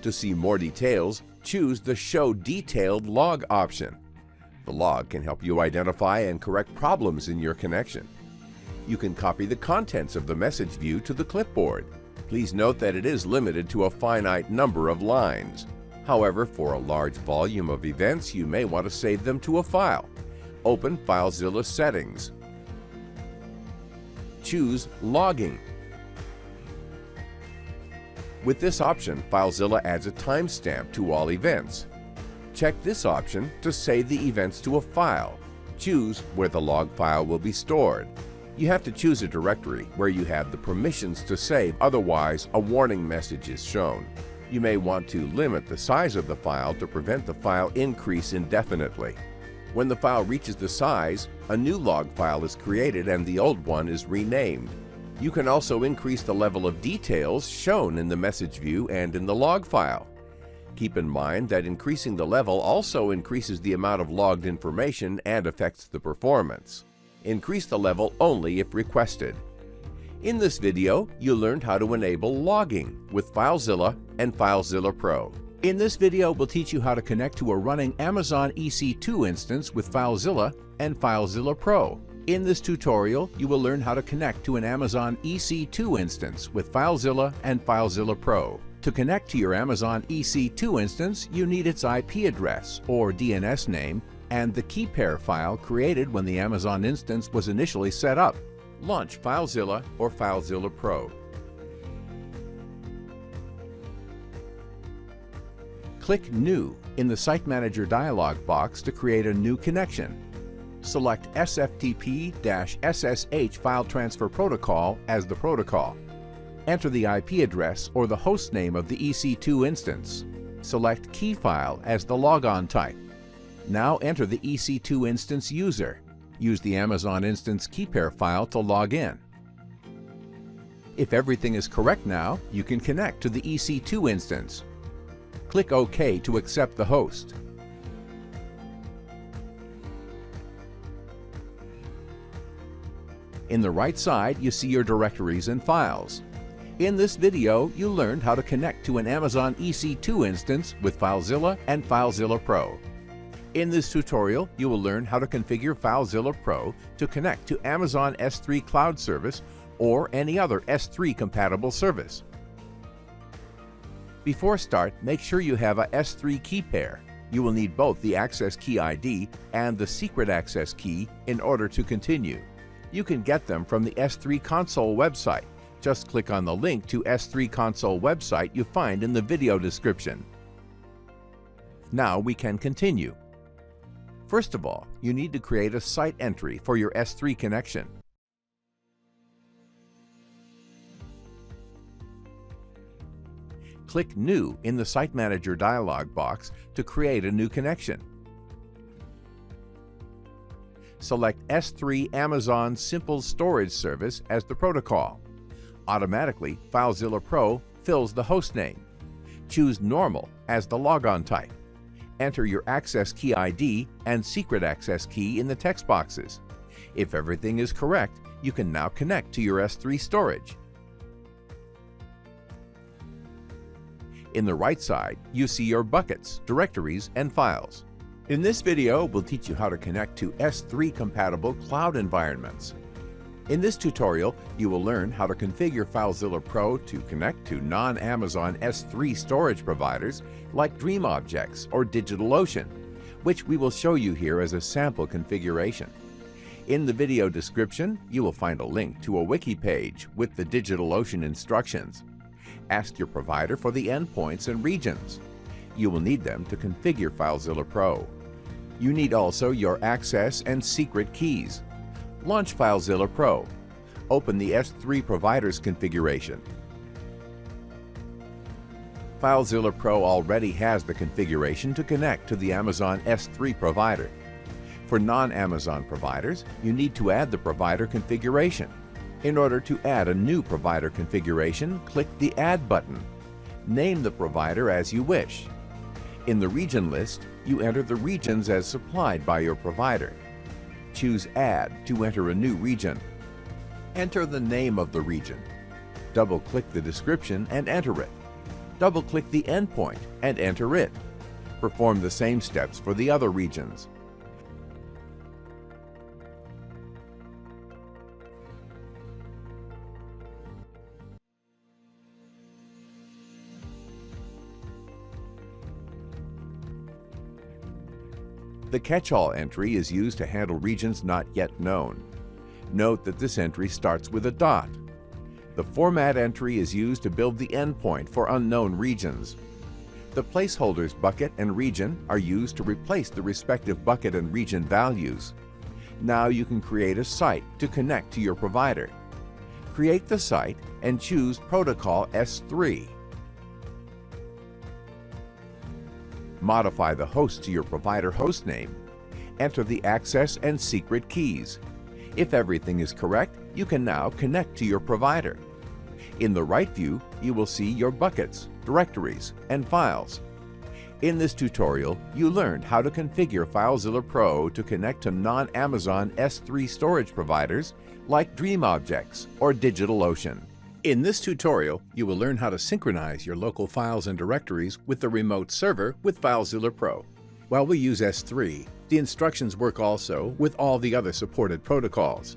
To see more details, choose the Show Detailed Log option. The log can help you identify and correct problems in your connection. You can copy the contents of the message view to the clipboard. Please note that it is limited to a finite number of lines. However, for a large volume of events, you may want to save them to a file. Open FileZilla Settings. Choose Logging. With this option, FileZilla adds a timestamp to all events. Check this option to save the events to a file. Choose where the log file will be stored. You have to choose a directory where you have the permissions to save, otherwise a warning message is shown. You may want to limit the size of the file to prevent the file increase indefinitely. When the file reaches the size, a new log file is created and the old one is renamed. You can also increase the level of details shown in the message view and in the log file. Keep in mind that increasing the level also increases the amount of logged information and affects the performance. Increase the level only if requested. In this video, you learned how to enable logging with FileZilla and FileZilla Pro. In this video, we'll teach you how to connect to a running Amazon EC2 instance with FileZilla and FileZilla Pro. In this tutorial, you will learn how to connect to an Amazon EC2 instance with FileZilla and FileZilla Pro. To connect to your Amazon EC2 instance, you need its IP address or DNS name and the key pair file created when the Amazon instance was initially set up. Launch FileZilla or FileZilla Pro. Click New in the Site Manager dialog box to create a new connection. Select SFTP-SSH File Transfer Protocol as the protocol. Enter the IP address or the host name of the EC2 instance. Select Key File as the logon type. Now enter the EC2 instance user. Use the Amazon instance key pair file to log in. If everything is correct now, you can connect to the EC2 instance. Click OK to accept the host. In the right side, you see your directories and files. In this video, you learned how to connect to an Amazon EC2 instance with FileZilla and FileZilla Pro. In this tutorial, you will learn how to configure FileZilla Pro to connect to Amazon S3 Cloud Service or any other S3 compatible service. Before start, make sure you have a S3 key pair. You will need both the access key ID and the secret access key in order to continue. You can get them from the S3 Console website. Just click on the link to S3 Console website you find in the video description. Now we can continue. First of all, you need to create a site entry for your S3 connection. Click New in the Site Manager dialog box to create a new connection. Select S3 Amazon Simple Storage Service as the protocol. Automatically, FileZilla Pro fills the host name. Choose Normal as the logon type. Enter your access key ID and secret access key in the text boxes. If everything is correct, you can now connect to your S3 storage. In the right side, you see your buckets, directories, and files. In this video, we'll teach you how to connect to S3 compatible cloud environments. In this tutorial, you will learn how to configure FileZilla Pro to connect to non-Amazon S3 storage providers like DreamObjects or DigitalOcean, which we will show you here as a sample configuration. In the video description, you will find a link to a wiki page with the DigitalOcean instructions. Ask your provider for the endpoints and regions. You will need them to configure FileZilla Pro. You need also your access and secret keys. Launch FileZilla Pro. Open the S3 Providers configuration. FileZilla Pro already has the configuration to connect to the Amazon S3 provider. For non-Amazon providers, you need to add the provider configuration. In order to add a new provider configuration, click the Add button. Name the provider as you wish. In the region list, you enter the regions as supplied by your provider. Choose Add to enter a new region. Enter the name of the region. Double-click the description and enter it. Double-click the endpoint and enter it. Perform the same steps for the other regions. The catch-all entry is used to handle regions not yet known. Note that this entry starts with a dot. The format entry is used to build the endpoint for unknown regions. The placeholders bucket and region are used to replace the respective bucket and region values. Now you can create a site to connect to your provider. Create the site and choose Protocol S3. Modify the host to your provider hostname. Enter the access and secret keys. If everything is correct, you can now connect to your provider. In the right view, you will see your buckets, directories, and files. In this tutorial, you learned how to configure FileZilla Pro to connect to non-Amazon S3 storage providers like DreamObjects or DigitalOcean. In this tutorial, you will learn how to synchronize your local files and directories with the remote server with FileZilla Pro. While we use S3, the instructions work also with all the other supported protocols.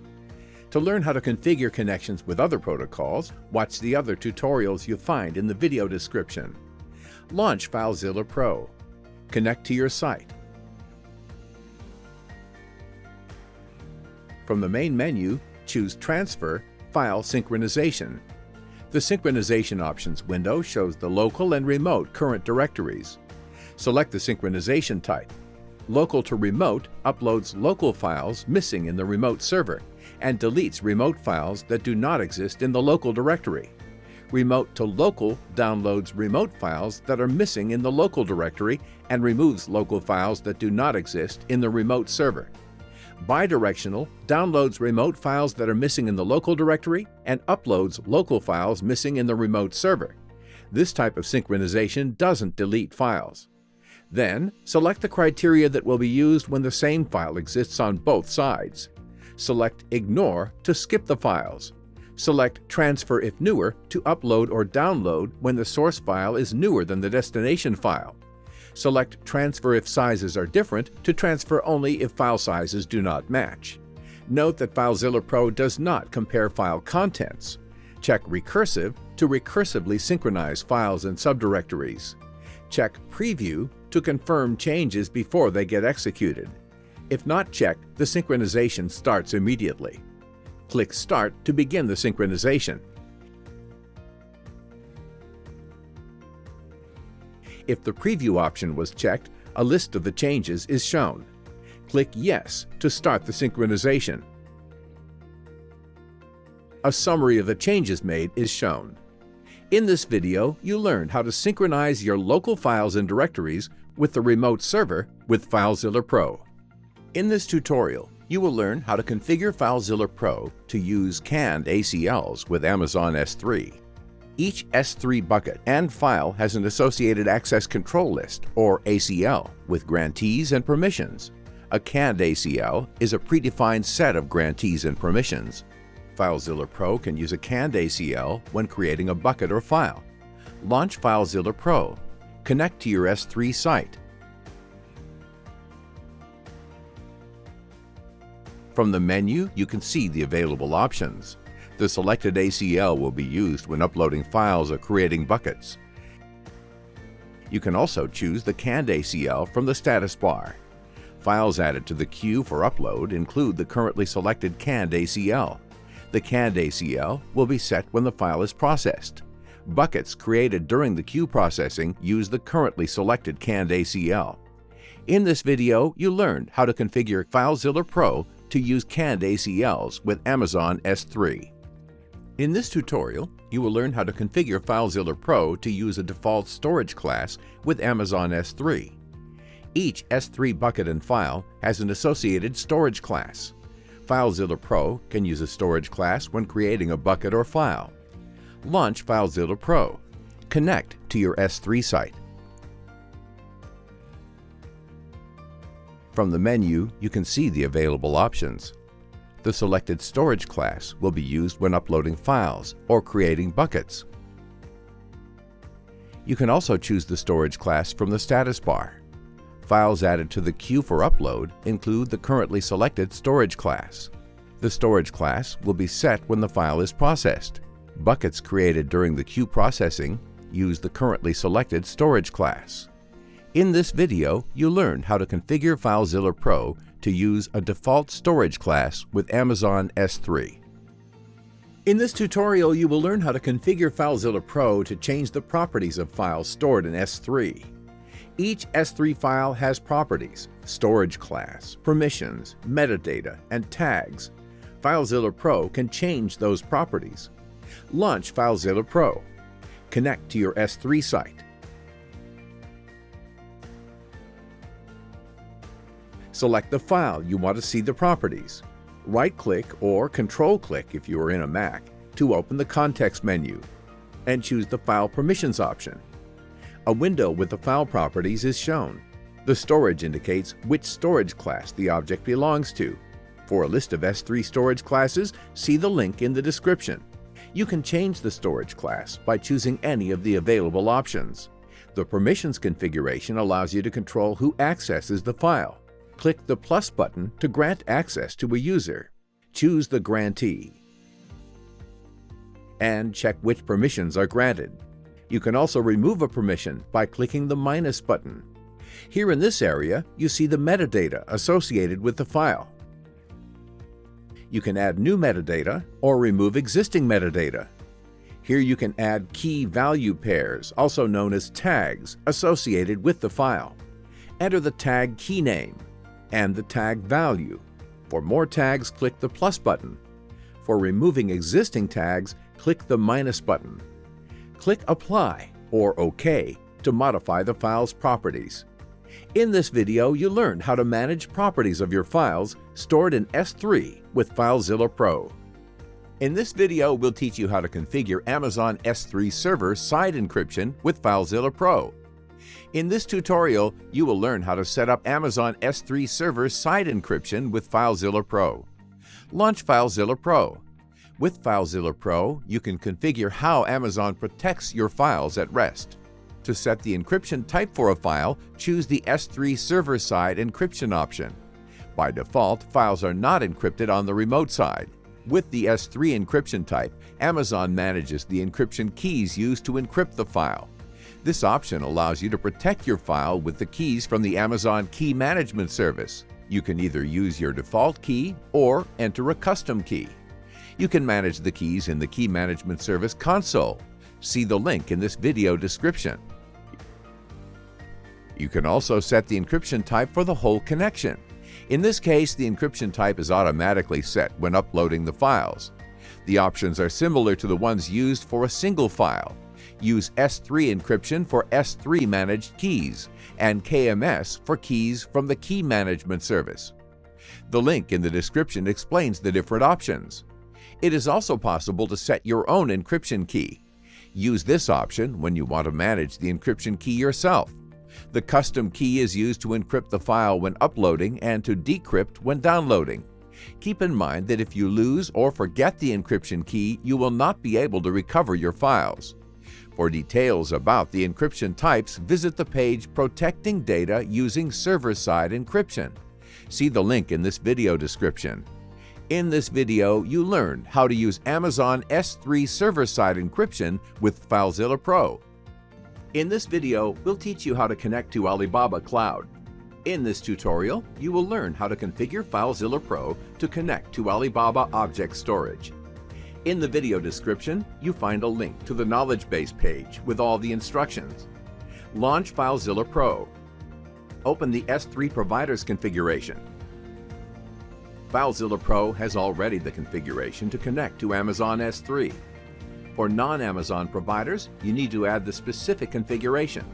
To learn how to configure connections with other protocols, watch the other tutorials you find in the video description. Launch FileZilla Pro. Connect to your site. From the main menu, choose Transfer, File Synchronization. The Synchronization Options window shows the local and remote current directories. Select the synchronization type. Local to remote uploads local files missing in the remote server and deletes remote files that do not exist in the local directory. Remote to local downloads remote files that are missing in the local directory and removes local files that do not exist in the remote server. Bidirectional downloads remote files that are missing in the local directory and uploads local files missing in the remote server. This type of synchronization doesn't delete files. Then, select the criteria that will be used when the same file exists on both sides. Select Ignore to skip the files. Select Transfer if newer to upload or download when the source file is newer than the destination file. Select Transfer if sizes are different to transfer only if file sizes do not match. Note that FileZilla Pro does not compare file contents. Check Recursive to recursively synchronize files and subdirectories. Check Preview to confirm changes before they get executed. If not checked, the synchronization starts immediately. Click Start to begin the synchronization. If the Preview option was checked, a list of the changes is shown. Click Yes to start the synchronization. A summary of the changes made is shown. In this video, you learned how to synchronize your local files and directories with the remote server with FileZilla Pro. In this tutorial, you will learn how to configure FileZilla Pro to use canned ACLs with Amazon S3. Each S3 bucket and file has an associated access control list, or ACL, with grantees and permissions. A canned ACL is a predefined set of grantees and permissions. FileZilla Pro can use a canned ACL when creating a bucket or file. Launch FileZilla Pro. Connect to your S3 site. From the menu, you can see the available options. The selected ACL will be used when uploading files or creating buckets. You can also choose the canned ACL from the status bar. Files added to the queue for upload include the currently selected canned ACL. The canned ACL will be set when the file is processed. Buckets created during the queue processing use the currently selected canned ACL. In this video, you learned how to configure FileZilla Pro to use canned ACLs with Amazon S3. In this tutorial, you will learn how to configure FileZilla Pro to use a default storage class with Amazon S3. Each S3 bucket and file has an associated storage class. FileZilla Pro can use a storage class when creating a bucket or file. Launch FileZilla Pro. Connect to your S3 site. From the menu, you can see the available options. The selected storage class will be used when uploading files or creating buckets. You can also choose the storage class from the status bar. Files added to the queue for upload include the currently selected storage class. The storage class will be set when the file is processed. Buckets created during the queue processing use the currently selected storage class. In this video, you learn how to configure FileZilla Pro to use a default storage class with Amazon S3. In this tutorial, you will learn how to configure FileZilla Pro to change the properties of files stored in S3. Each S3 file has properties, storage class, permissions, metadata, and tags. FileZilla Pro can change those properties. Launch FileZilla Pro. Connect to your S3 site. Select the file you want to see the properties. Right-click or Control-click if you are in a Mac to open the context menu, and choose the File Permissions option. A window with the file properties is shown. The storage indicates which storage class the object belongs to. For a list of S3 storage classes, see the link in the description. You can change the storage class by choosing any of the available options. The permissions configuration allows you to control who accesses the file. Click the plus button to grant access to a user. Choose the grantee and check which permissions are granted. You can also remove a permission by clicking the minus button. Here in this area, you see the metadata associated with the file. You can add new metadata or remove existing metadata. Here you can add key value pairs, also known as tags, associated with the file. Enter the tag key name and the tag value. For more tags, click the plus button. For removing existing tags, click the minus button. Click Apply or OK to modify the file's properties. In this video, you learned how to manage properties of your files stored in S3 with FileZilla Pro. In this video, we'll teach you how to configure Amazon S3 server side encryption with FileZilla Pro. In this tutorial, you will learn how to set up Amazon S3 server side encryption with FileZilla Pro. Launch FileZilla Pro. With FileZilla Pro, you can configure how Amazon protects your files at rest. To set the encryption type for a file, choose the S3 server-side encryption option. By default, files are not encrypted on the remote side. With the S3 encryption type, Amazon manages the encryption keys used to encrypt the file. This option allows you to protect your file with the keys from the Amazon Key Management Service. You can either use your default key or enter a custom key. You can manage the keys in the Key Management Service console. See the link in this video description. You can also set the encryption type for the whole connection. In this case, the encryption type is automatically set when uploading the files. The options are similar to the ones used for a single file. Use S3 encryption for S3 managed keys and KMS for keys from the Key Management Service. The link in the description explains the different options. It is also possible to set your own encryption key. Use this option when you want to manage the encryption key yourself. The custom key is used to encrypt the file when uploading and to decrypt when downloading. Keep in mind that if you lose or forget the encryption key, you will not be able to recover your files. For details about the encryption types, visit the page Protecting Data Using Server-Side Encryption. See the link in this video description. In this video, you learned how to use Amazon S3 server-side encryption with FileZilla Pro. In this video, we'll teach you how to connect to Alibaba Cloud. In this tutorial, you will learn how to configure FileZilla Pro to connect to Alibaba Object Storage. In the video description, you find a link to the knowledge base page with all the instructions. Launch FileZilla Pro. Open the S3 Providers configuration. FileZilla Pro has already the configuration to connect to Amazon S3. For non-Amazon providers, you need to add the specific configuration.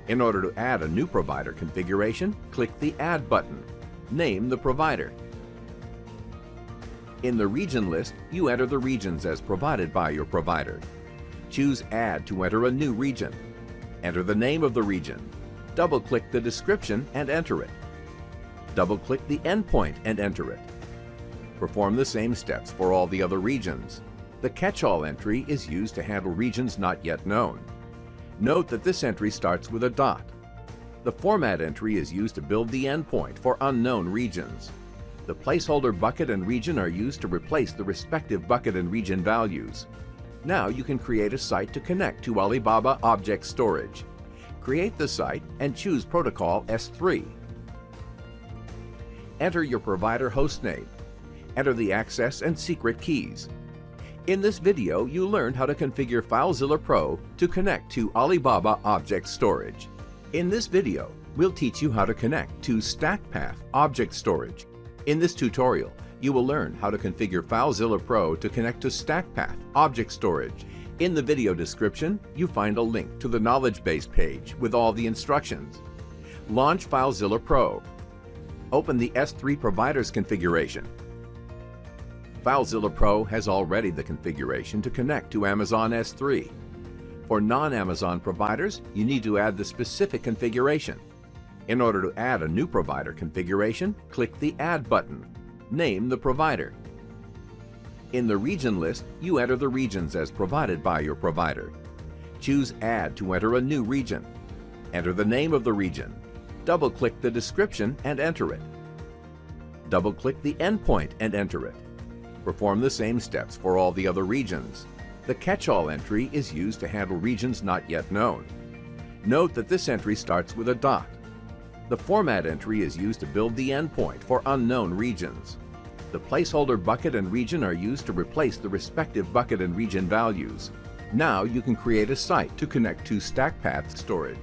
In order to add a new provider configuration, click the Add button. Name the provider. In the region list, you enter the regions as provided by your provider. Choose Add to enter a new region. Enter the name of the region. Double-click the description and enter it. Double-click the endpoint and enter it. Perform the same steps for all the other regions. The catch-all entry is used to handle regions not yet known. Note that this entry starts with a dot. The format entry is used to build the endpoint for unknown regions. The placeholder bucket and region are used to replace the respective bucket and region values. Now you can create a site to connect to Alibaba Object Storage. Create the site and choose Protocol S3. Enter your provider hostname. Enter the access and secret keys. In this video, you learned how to configure FileZilla Pro to connect to Alibaba Object Storage. In this video, we'll teach you how to connect to StackPath Object Storage. In this tutorial, you will learn how to configure FileZilla Pro to connect to StackPath Object Storage. In the video description, you find a link to the knowledge base page with all the instructions. Launch FileZilla Pro. Open the S3 Providers configuration. FileZilla Pro has already the configuration to connect to Amazon S3. For non-Amazon providers, you need to add the specific configuration. In order to add a new provider configuration, click the Add button. Name the provider. In the region list, you enter the regions as provided by your provider. Choose Add to enter a new region. Enter the name of the region. Double-click the description and enter it. Double-click the endpoint and enter it. Perform the same steps for all the other regions. The catch-all entry is used to handle regions not yet known. Note that this entry starts with a dot. The format entry is used to build the endpoint for unknown regions. The placeholder bucket and region are used to replace the respective bucket and region values. Now you can create a site to connect to StackPath Storage.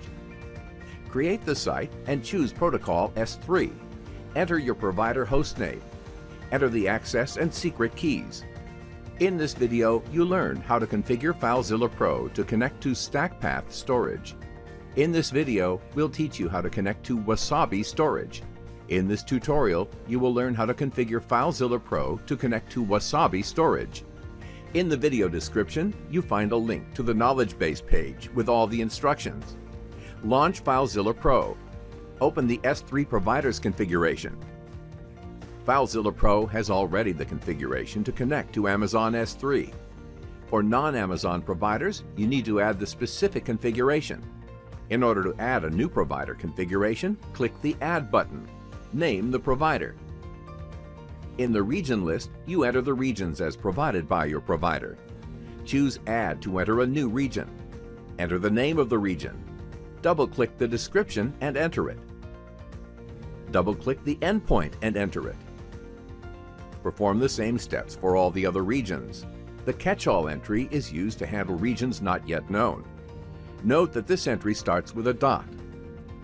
Create the site and choose Protocol S3. Enter your provider hostname. Enter the access and secret keys. In this video, you learned how to configure FileZilla Pro to connect to StackPath Storage. In this video, we'll teach you how to connect to Wasabi Storage. In this tutorial, you will learn how to configure FileZilla Pro to connect to Wasabi Storage. In the video description, you find a link to the knowledge base page with all the instructions. Launch FileZilla Pro. Open the S3 Providers configuration. FileZilla Pro has already the configuration to connect to Amazon S3. For non-Amazon providers, you need to add the specific configuration. In order to add a new provider configuration, click the Add button. Name the provider. In the region list, you enter the regions as provided by your provider. Choose Add to enter a new region. Enter the name of the region. Double-click the description and enter it. Double-click the endpoint and enter it. Perform the same steps for all the other regions. The catch-all entry is used to handle regions not yet known. Note that this entry starts with a dot.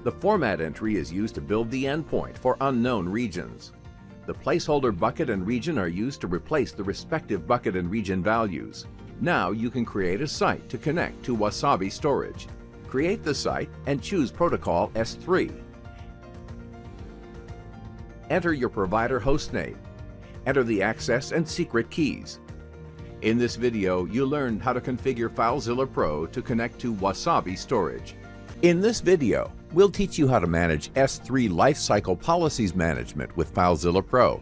The format entry is used to build the endpoint for unknown regions. The placeholder bucket and region are used to replace the respective bucket and region values. Now you can create a site to connect to Wasabi Storage. Create the site and choose Protocol S3. Enter your provider hostname. Enter the access and secret keys. In this video, you learned how to configure FileZilla Pro to connect to Wasabi Storage. In this video, we'll teach you how to manage S3 Lifecycle Policies Management with FileZilla Pro.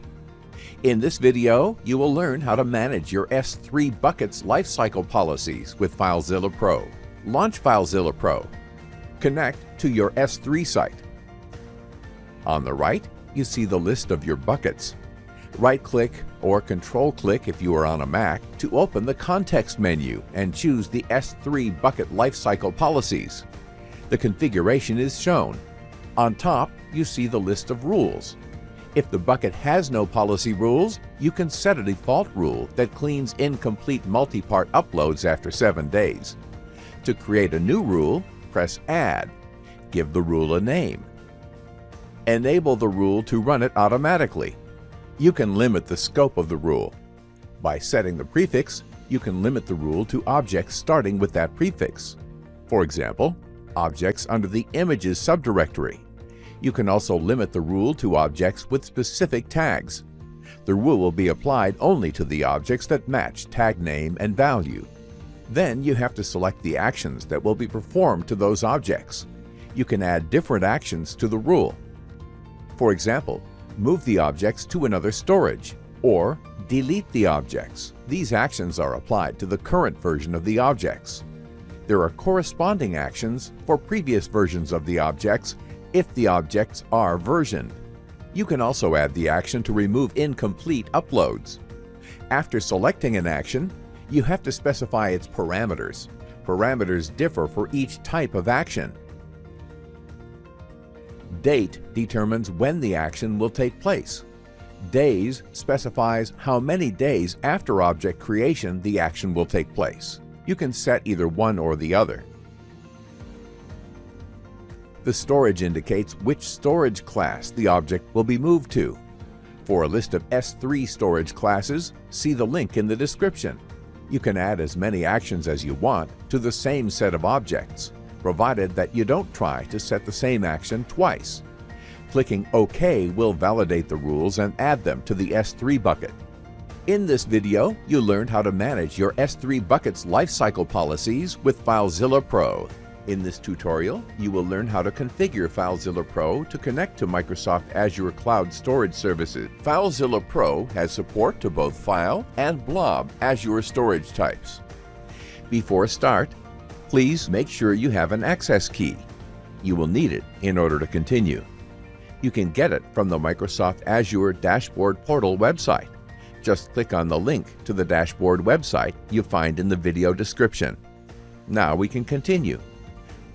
In this video, you will learn how to manage your S3 buckets lifecycle policies with FileZilla Pro. Launch FileZilla Pro. Connect to your S3 site. On the right, you see the list of your buckets. Right-click or Control-click if you are on a Mac to open the context menu and choose the S3 bucket lifecycle policies. The configuration is shown. On top, you see the list of rules. If the bucket has no policy rules, you can set a default rule that cleans incomplete multi-part uploads after 7 days. To create a new rule, press Add. Give the rule a name. Enable the rule to run it automatically. You can limit the scope of the rule. By setting the prefix, you can limit the rule to objects starting with that prefix. For example, objects under the Images subdirectory. You can also limit the rule to objects with specific tags. The rule will be applied only to the objects that match tag name and value. Then you have to select the actions that will be performed to those objects. You can add different actions to the rule. For example, move the objects to another storage, or delete the objects. These actions are applied to the current version of the objects. There are corresponding actions for previous versions of the objects if the objects are versioned. You can also add the action to remove incomplete uploads. After selecting an action, you have to specify its parameters. Parameters differ for each type of action. Date determines when the action will take place. Days specifies how many days after object creation the action will take place. You can set either one or the other. The storage indicates which storage class the object will be moved to. For a list of S3 storage classes, see the link in the description. You can add as many actions as you want to the same set of objects, provided that you don't try to set the same action twice. Clicking OK will validate the rules and add them to the S3 bucket. In this video, you learned how to manage your S3 bucket's lifecycle policies with FileZilla Pro. In this tutorial, you will learn how to configure FileZilla Pro to connect to Microsoft Azure Cloud Storage services. FileZilla Pro has support to both file and blob Azure storage types. Before start, please make sure you have an access key. You will need it in order to continue. You can get it from the Microsoft Azure Dashboard Portal website. Just click on the link to the dashboard website you find in the video description. Now we can continue.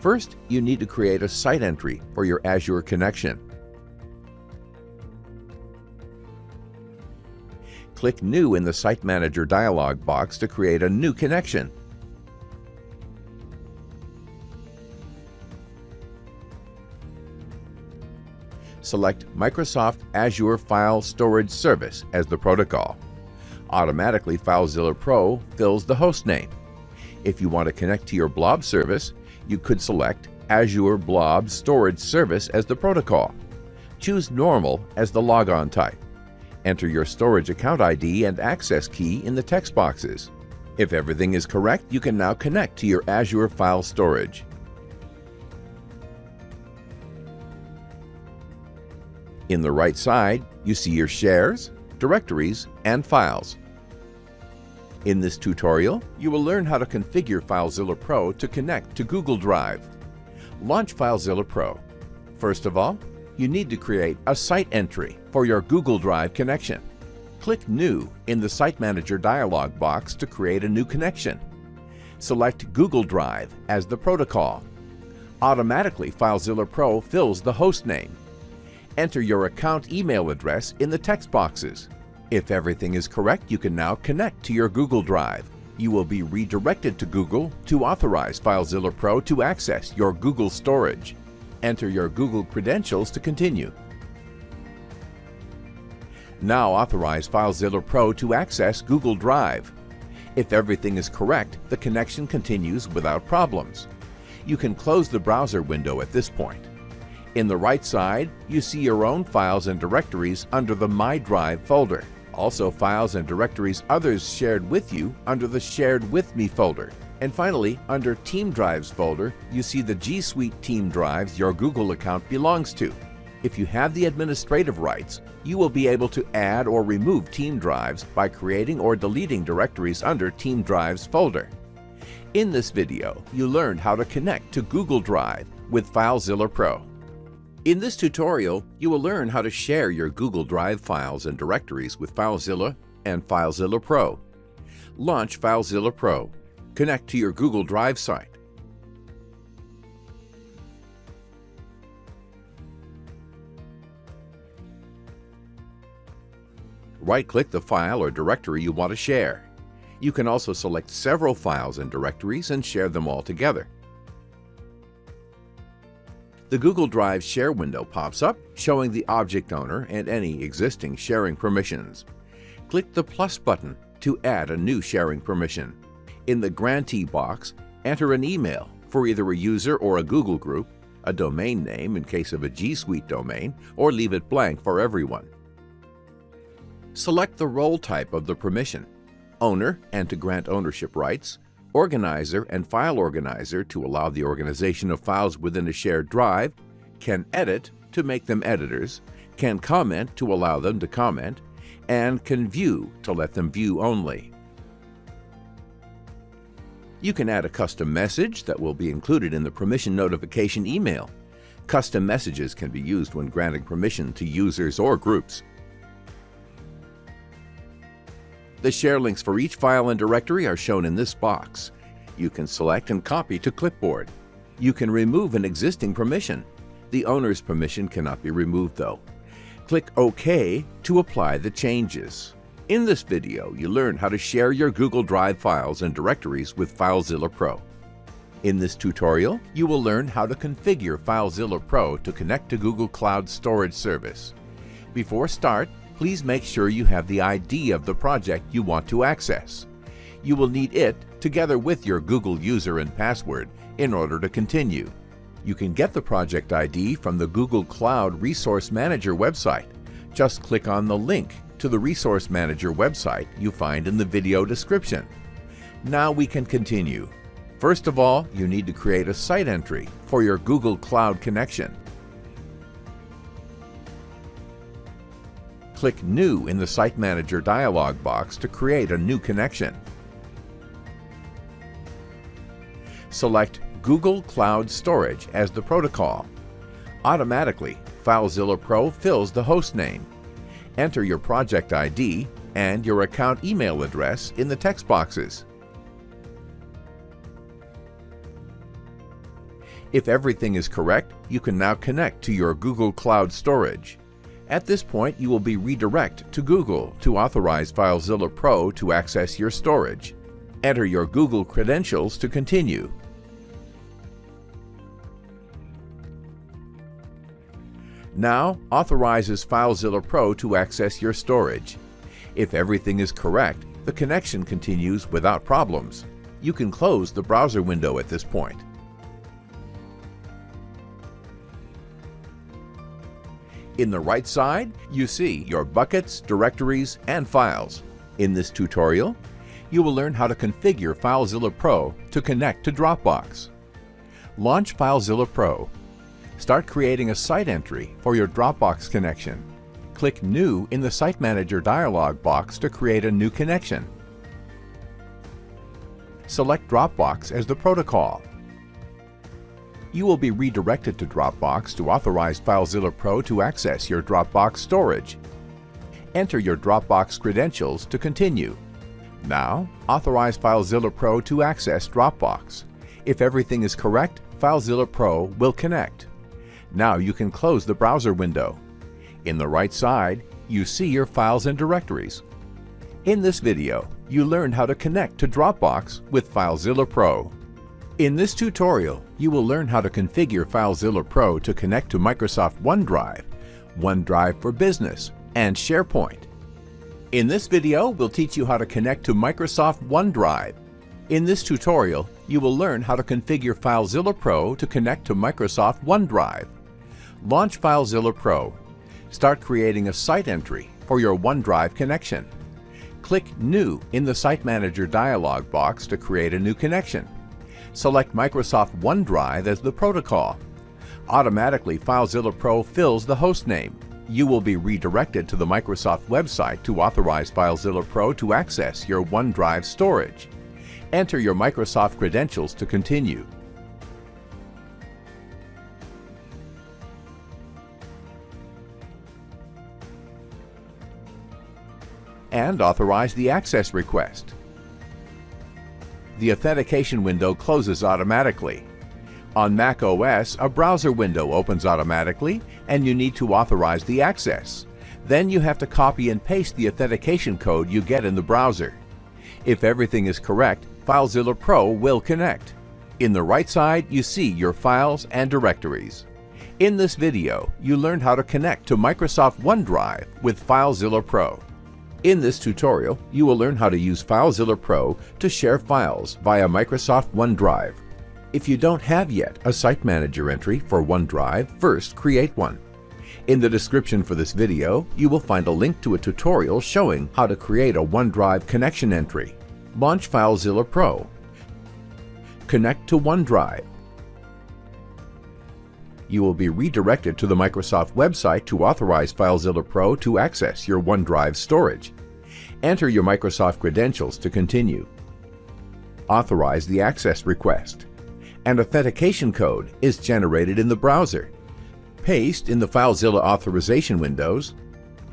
First, you need to create a site entry for your Azure connection. Click New in the Site Manager dialog box to create a new connection. Select Microsoft Azure File Storage Service as the protocol. Automatically, FileZilla Pro fills the hostname. If you want to connect to your blob service, you could select Azure Blob Storage Service as the protocol. Choose Normal as the logon type. Enter your storage account ID and access key in the text boxes. If everything is correct, you can now connect to your Azure File Storage. In the right side, you see your shares, directories, and files. In this tutorial, you will learn how to configure FileZilla Pro to connect to Google Drive. Launch FileZilla Pro. First of all, you need to create a site entry for your Google Drive connection. Click New in the Site Manager dialog box to create a new connection. Select Google Drive as the protocol. Automatically, FileZilla Pro fills the host name. Enter your account email address in the text boxes. If everything is correct, you can now connect to your Google Drive. You will be redirected to Google to authorize FileZilla Pro to access your Google storage. Enter your Google credentials to continue. Now authorize FileZilla Pro to access Google Drive. If everything is correct, the connection continues without problems. You can close the browser window at this point. In the right side, you see your own files and directories under the My Drive folder. Also, files and directories others shared with you under the Shared With Me folder. And finally, under Team Drives folder, you see the G Suite team drives your Google account belongs to. If you have the administrative rights, you will be able to add or remove team drives by creating or deleting directories under Team Drives folder. In this video, you learned how to connect to Google Drive with FileZilla Pro. In this tutorial, you will learn how to share your Google Drive files and directories with FileZilla and FileZilla Pro. Launch FileZilla Pro. Connect to your Google Drive site. Right-click the file or directory you want to share. You can also select several files and directories and share them all together. The Google Drive Share window pops up, showing the object owner and any existing sharing permissions. Click the plus button to add a new sharing permission. In the grantee box, enter an email for either a user or a Google group, a domain name in case of a G Suite domain, or leave it blank for everyone. Select the role type of the permission: owner and to grant ownership rights, organizer and file organizer to allow the organization of files within a shared drive, can edit to make them editors, can comment to allow them to comment, and can view to let them view only. You can add a custom message that will be included in the permission notification email. Custom messages can be used when granting permission to users or groups. The share links for each file and directory are shown in this box. You can select and copy to clipboard. You can remove an existing permission. The owner's permission cannot be removed though. Click OK to apply the changes. In this video, you learn how to share your Google Drive files and directories with FileZilla Pro. In this tutorial, you will learn how to configure FileZilla Pro to connect to Google Cloud Storage service. Before start, please make sure you have the ID of the project you want to access. You will need it together with your Google user and password in order to continue. You can get the project ID from the Google Cloud Resource Manager website. Just click on the link to the Resource Manager website you find in the video description. Now we can continue. First of all, you need to create a site entry for your Google Cloud connection. Click New in the Site Manager dialog box to create a new connection. Select Google Cloud Storage as the protocol. Automatically, FileZilla Pro fills the host name. Enter your project ID and your account email address in the text boxes. If everything is correct, you can now connect to your Google Cloud Storage. At this point, you will be redirected to Google to authorize FileZilla Pro to access your storage. Enter your Google credentials to continue. Now, authorizes FileZilla Pro to access your storage. If everything is correct, the connection continues without problems. You can close the browser window at this point. In the right side, you see your buckets, directories, and files. In this tutorial, you will learn how to configure FileZilla Pro to connect to Dropbox. Launch FileZilla Pro. Start creating a site entry for your Dropbox connection. Click New in the Site Manager dialog box to create a new connection. Select Dropbox as the protocol. You will be redirected to Dropbox to authorize FileZilla Pro to access your Dropbox storage. Enter your Dropbox credentials to continue. Now, authorize FileZilla Pro to access Dropbox. If everything is correct, FileZilla Pro will connect. Now you can close the browser window. In the right side, you see your files and directories. In this video, you learned how to connect to Dropbox with FileZilla Pro. In this tutorial, you will learn how to configure FileZilla Pro to connect to Microsoft OneDrive, OneDrive for Business, and SharePoint. In this video, we'll teach you how to connect to Microsoft OneDrive. In this tutorial, you will learn how to configure FileZilla Pro to connect to Microsoft OneDrive. Launch FileZilla Pro. Start creating a site entry for your OneDrive connection. Click New in the Site Manager dialog box to create a new connection. Select Microsoft OneDrive as the protocol. Automatically, FileZilla Pro fills the host name. You will be redirected to the Microsoft website to authorize FileZilla Pro to access your OneDrive storage. Enter your Microsoft credentials to continue. And authorize the access request. The authentication window closes automatically. On Mac OS, a browser window opens automatically, and you need to authorize the access. Then you have to copy and paste the authentication code you get in the browser. If everything is correct, FileZilla Pro will connect. In the right side, you see your files and directories. In this video, you learned how to connect to Microsoft OneDrive with FileZilla Pro. In this tutorial, you will learn how to use FileZilla Pro to share files via Microsoft OneDrive. If you don't have yet a Site Manager entry for OneDrive, first create one. In the description for this video, you will find a link to a tutorial showing how to create a OneDrive connection entry. Launch FileZilla Pro. Connect to OneDrive. You will be redirected to the Microsoft website to authorize FileZilla Pro to access your OneDrive storage. Enter your Microsoft credentials to continue. Authorize the access request. An authentication code is generated in the browser. Paste in the FileZilla authorization windows.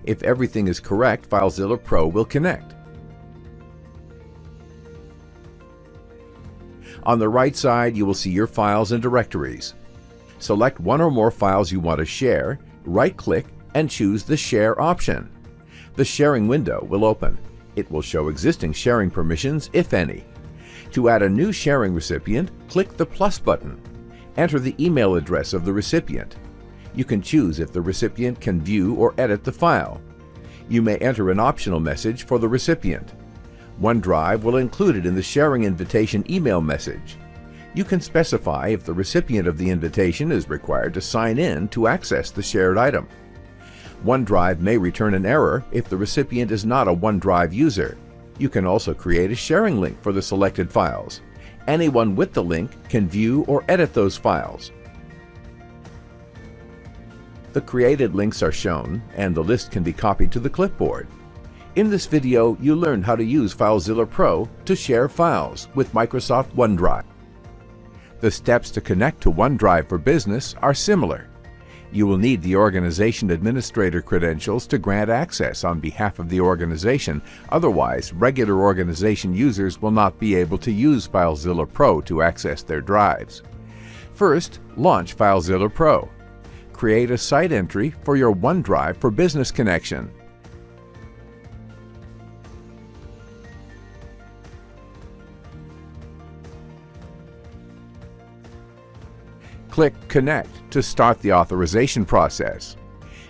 If everything is correct, FileZilla Pro will connect. On the right side, you will see your files and directories. Select one or more files you want to share, right-click, and choose the Share option. The sharing window will open. It will show existing sharing permissions, if any. To add a new sharing recipient, click the plus button. Enter the email address of the recipient. You can choose if the recipient can view or edit the file. You may enter an optional message for the recipient. OneDrive will include it in the sharing invitation email message. You can specify if the recipient of the invitation is required to sign in to access the shared item. OneDrive may return an error if the recipient is not a OneDrive user. You can also create a sharing link for the selected files. Anyone with the link can view or edit those files. The created links are shown, and the list can be copied to the clipboard. In this video, you learned how to use FileZilla Pro to share files with Microsoft OneDrive. The steps to connect to OneDrive for Business are similar. You will need the organization administrator credentials to grant access on behalf of the organization. Otherwise, regular organization users will not be able to use FileZilla Pro to access their drives. First, launch FileZilla Pro. Create a site entry for your OneDrive for Business connection. Click Connect to start the authorization process.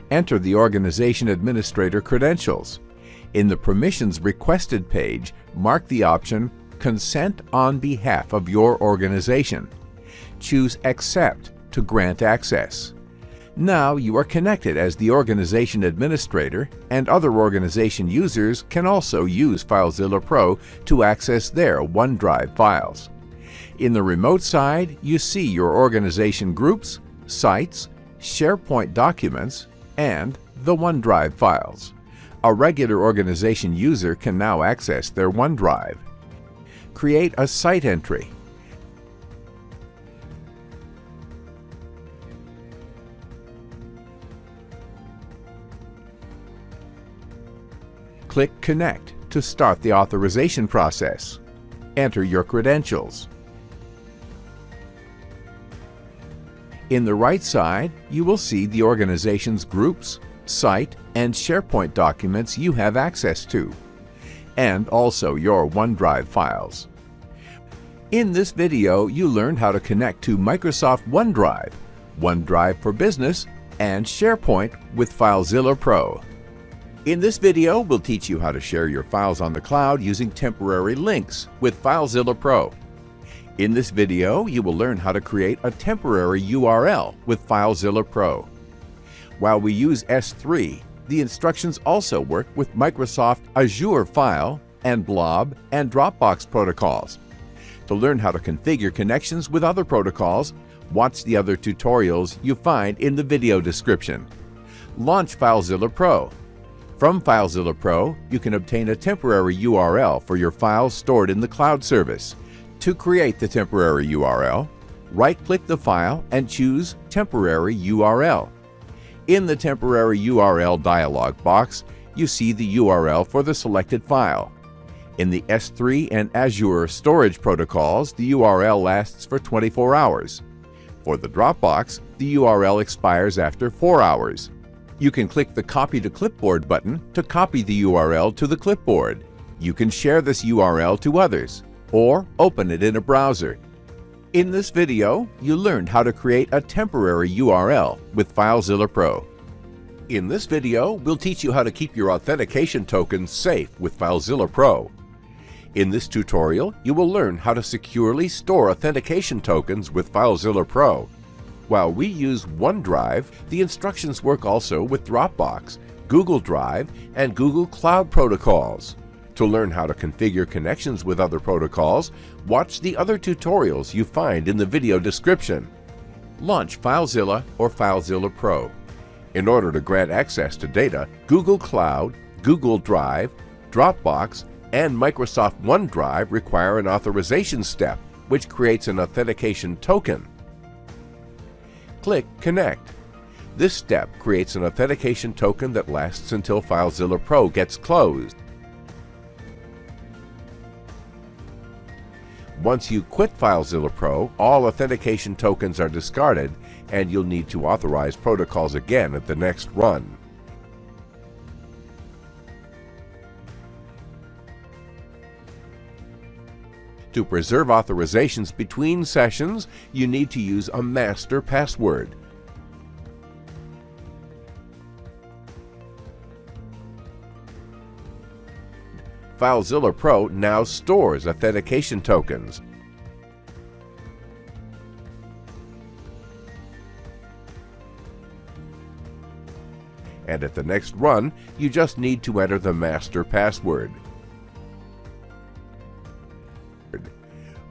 Enter the organization administrator credentials. In the Permissions Requested page, mark the option Consent on behalf of your organization. Choose Accept to grant access. Now you are connected as the organization administrator, and other organization users can also use FileZilla Pro to access their OneDrive files. In the remote side, you see your organization groups, sites, SharePoint documents, and the OneDrive files. A regular organization user can now access their OneDrive. Create a site entry. Click Connect to start the authorization process. Enter your credentials. In the right side, you will see the organization's groups, site, and SharePoint documents you have access to, and also your OneDrive files. In this video, you learned how to connect to Microsoft OneDrive, OneDrive for Business, and SharePoint with FileZilla Pro. In this video, we'll teach you how to share your files on the cloud using temporary links with FileZilla Pro. In this video, you will learn how to create a temporary URL with FileZilla Pro. While we use S3, the instructions also work with Microsoft Azure File and Blob and Dropbox protocols. To learn how to configure connections with other protocols, watch the other tutorials you find in the video description. Launch FileZilla Pro. From FileZilla Pro, you can obtain a temporary URL for your files stored in the cloud service. To create the temporary URL, right-click the file and choose Temporary URL. In the Temporary URL dialog box, you see the URL for the selected file. In the S3 and Azure storage protocols, the URL lasts for 24 hours. For the Dropbox, the URL expires after 4 hours. You can click the Copy to Clipboard button to copy the URL to the clipboard. You can share this URL to others, or open it in a browser. In this video, you learned how to create a temporary URL with FileZilla Pro. In this video, we'll teach you how to keep your authentication tokens safe with FileZilla Pro. In this tutorial, you will learn how to securely store authentication tokens with FileZilla Pro. While we use OneDrive, the instructions work also with Dropbox, Google Drive, and Google Cloud protocols. To learn how to configure connections with other protocols, watch the other tutorials you find in the video description. Launch FileZilla or FileZilla Pro. In order to grant access to data, Google Cloud, Google Drive, Dropbox, and Microsoft OneDrive require an authorization step, which creates an authentication token. Click Connect. This step creates an authentication token that lasts until FileZilla Pro gets closed. Once you quit FileZilla Pro, all authentication tokens are discarded, and you'll need to authorize protocols again at the next run. To preserve authorizations between sessions, you need to use a master password. FileZilla Pro now stores authentication tokens. And at the next run, you just need to enter the master password.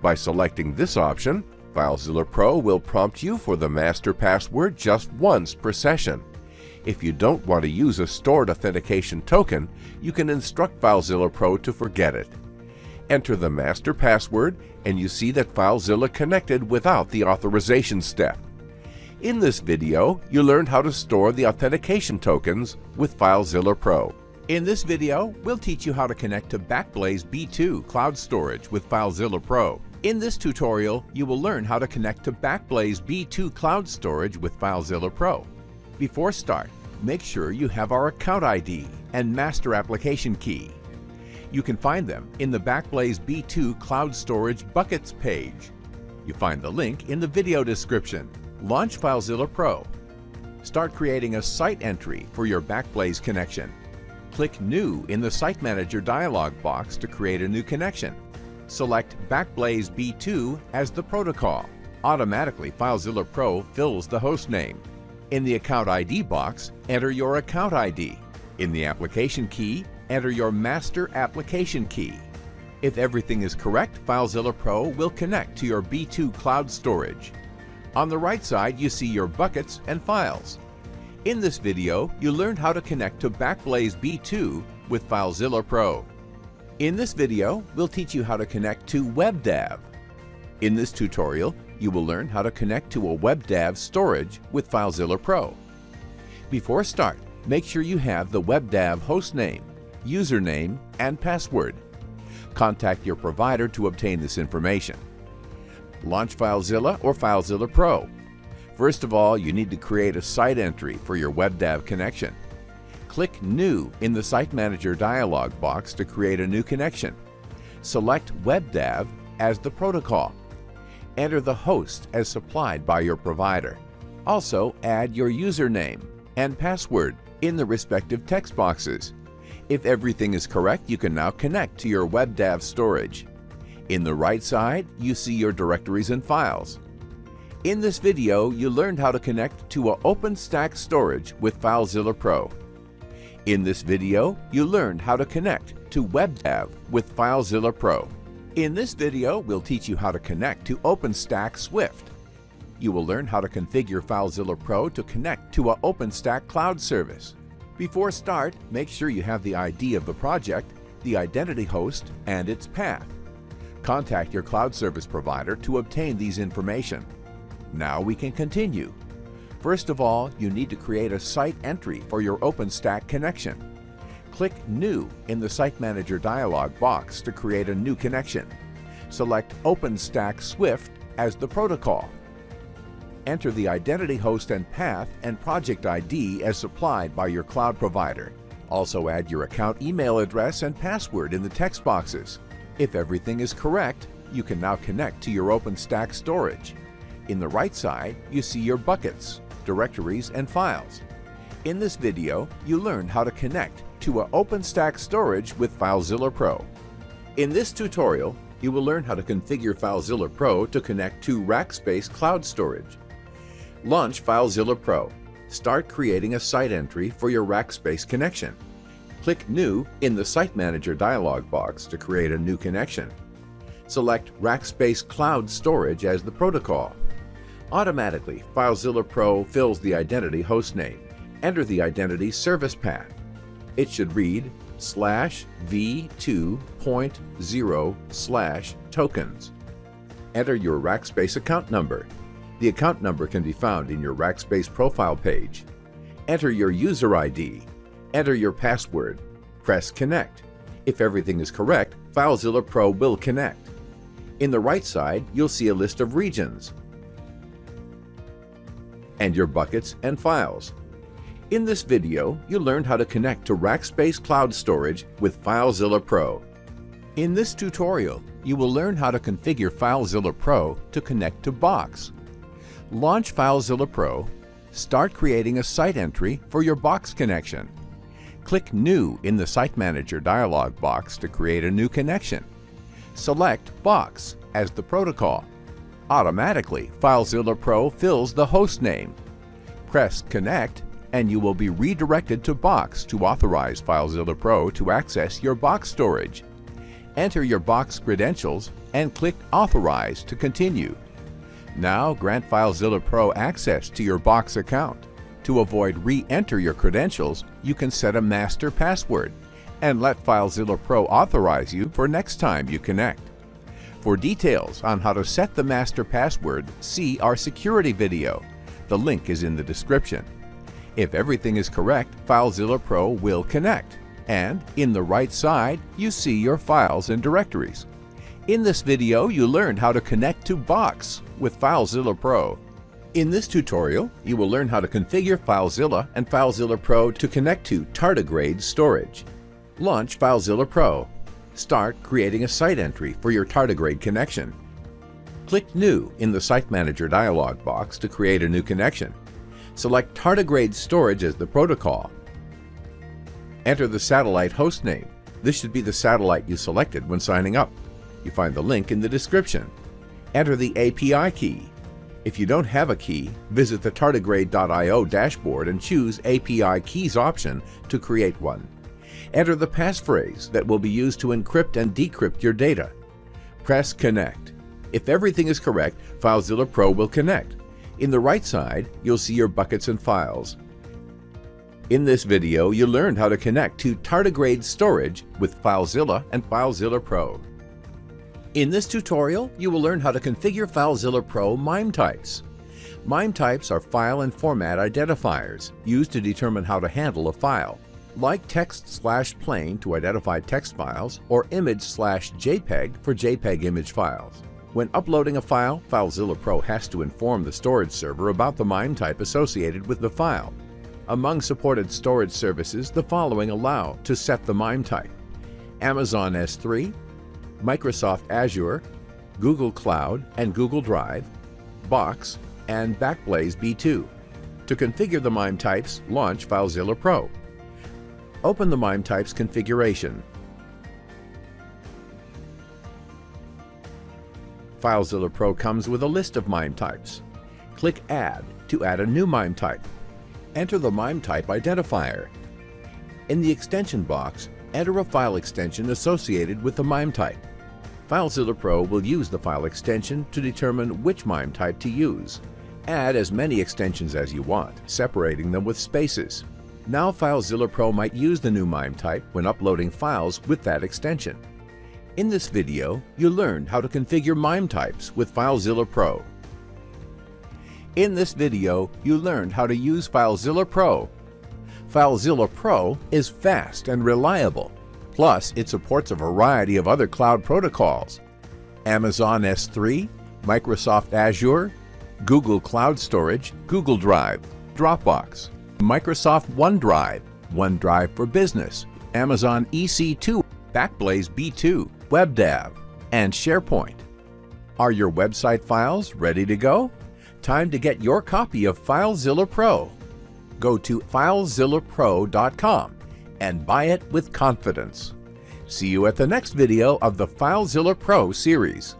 By selecting this option, FileZilla Pro will prompt you for the master password just once per session. If you don't want to use a stored authentication token, you can instruct FileZilla Pro to forget it. Enter the master password, and you see that FileZilla connected without the authorization step. In this video, you learned how to store the authentication tokens with FileZilla Pro. In this video, we'll teach you how to connect to BackBlaze B2 Cloud Storage with FileZilla Pro. In this tutorial, you will learn how to connect to BackBlaze B2 Cloud Storage with FileZilla Pro. Before start, make sure you have our account ID and master application key. You can find them in the BackBlaze B2 Cloud Storage Buckets page. You find the link in the video description. Launch FileZilla Pro. Start creating a site entry for your BackBlaze connection. Click New in the Site Manager dialog box to create a new connection. Select BackBlaze B2 as the protocol. Automatically, FileZilla Pro fills the host name. In the Account ID box, enter your account ID. In the application key, enter your master application key. If everything is correct, FileZilla Pro will connect to your B2 Cloud Storage. On the right side, you see your buckets and files. In this video, you learned how to connect to BackBlaze B2 with FileZilla Pro. In this video, we'll teach you how to connect to WebDAV. In this tutorial, you will learn how to connect to a WebDAV storage with FileZilla Pro. Before start, make sure you have the WebDAV hostname, username, and password. Contact your provider to obtain this information. Launch FileZilla or FileZilla Pro. First of all, you need to create a site entry for your WebDAV connection. Click New in the Site Manager dialog box to create a new connection. Select WebDAV as the protocol. Enter the host as supplied by your provider. Also, add your username and password in the respective text boxes. If everything is correct, you can now connect to your WebDAV storage. In the right side, you see your directories and files. In this video, you learned how to connect to an OpenStack Storage with FileZilla Pro. In this video, you learned how to connect to WebDAV with FileZilla Pro. In this video, we'll teach you how to connect to OpenStack Swift. You will learn how to configure FileZilla Pro to connect to an OpenStack Cloud service. Before start, make sure you have the ID of the project, the identity host, and its path. Contact your cloud service provider to obtain these information. Now we can continue. First of all, you need to create a site entry for your OpenStack connection. Click New in the Site Manager dialog box to create a new connection. Select OpenStack Swift as the protocol. Enter the identity host and path and project ID as supplied by your cloud provider. Also add your account email address and password in the text boxes. If everything is correct, you can now connect to your OpenStack storage. In the right side, you see your buckets, directories, and files. In this video, you learned how to connect to an OpenStack storage with FileZilla Pro. In this tutorial, you will learn how to configure FileZilla Pro to connect to Rackspace Cloud Storage. Launch FileZilla Pro. Start creating a site entry for your Rackspace connection. Click New in the Site Manager dialog box to create a new connection. Select Rackspace Cloud Storage as the protocol. Automatically, FileZilla Pro fills the identity hostname. Enter the identity service path. It should read /v2.0/tokens. Enter your Rackspace account number. The account number can be found in your Rackspace profile page. Enter your user ID. Enter your password. Press Connect. If everything is correct, FileZilla Pro will connect. In the right side, you'll see a list of regions and your buckets and files. In this video, you learned how to connect to Rackspace Cloud Storage with FileZilla Pro. In this tutorial, you will learn how to configure FileZilla Pro to connect to Box. Launch FileZilla Pro. Start creating a site entry for your Box connection. Click New in the Site Manager dialog box to create a new connection. Select Box as the protocol. Automatically, FileZilla Pro fills the host name. Press Connect and you will be redirected to Box to authorize FileZilla Pro to access your Box storage. Enter your Box credentials and click Authorize to continue. Now grant FileZilla Pro access to your Box account. To avoid re-enter your credentials, you can set a master password and let FileZilla Pro authorize you for next time you connect. For details on how to set the master password, see our security video. The link is in the description. If everything is correct, FileZilla Pro will connect. And in the right side, you see your files and directories. In this video, you learned how to connect to Box with FileZilla Pro. In this tutorial, you will learn how to configure FileZilla and FileZilla Pro to connect to Tardigrade Storage. Launch FileZilla Pro. Start creating a site entry for your Tardigrade connection. Click New in the Site Manager dialog box to create a new connection. Select Tardigrade Storage as the protocol. Enter the satellite hostname. This should be the satellite you selected when signing up. You find the link in the description. Enter the API key. If you don't have a key, visit the tardigrade.io dashboard and choose API Keys option to create one. Enter the passphrase that will be used to encrypt and decrypt your data. Press Connect. If everything is correct, FileZilla Pro will connect. In the right side, you'll see your buckets and files. In this video, you learned how to connect to Tardigrade Storage with FileZilla and FileZilla Pro. In this tutorial, you will learn how to configure FileZilla Pro MIME types. MIME types are file and format identifiers used to determine how to handle a file, like text/plain to identify text files or image/JPEG for JPEG image files. When uploading a file, FileZilla Pro has to inform the storage server about the MIME type associated with the file. Among supported storage services, the following allow to set the MIME type: Amazon S3, Microsoft Azure, Google Cloud and Google Drive, Box, and BackBlaze B2. To configure the MIME types, launch FileZilla Pro. Open the MIME types configuration. FileZilla Pro comes with a list of MIME types. Click Add to add a new MIME type. Enter the MIME type identifier. In the extension box, enter a file extension associated with the MIME type. FileZilla Pro will use the file extension to determine which MIME type to use. Add as many extensions as you want, separating them with spaces. Now FileZilla Pro might use the new MIME type when uploading files with that extension. In this video, you learned how to configure MIME types with FileZilla Pro. In this video, you learned how to use FileZilla Pro. FileZilla Pro is fast and reliable. Plus, it supports a variety of other cloud protocols: Amazon S3, Microsoft Azure, Google Cloud Storage, Google Drive, Dropbox, Microsoft OneDrive, OneDrive for Business, Amazon EC2, BackBlaze B2, WebDAV, and SharePoint. Are your website files ready to go? Time to get your copy of FileZilla Pro. Go to FileZillaPro.com and buy it with confidence. See you at the next video of the FileZilla Pro series.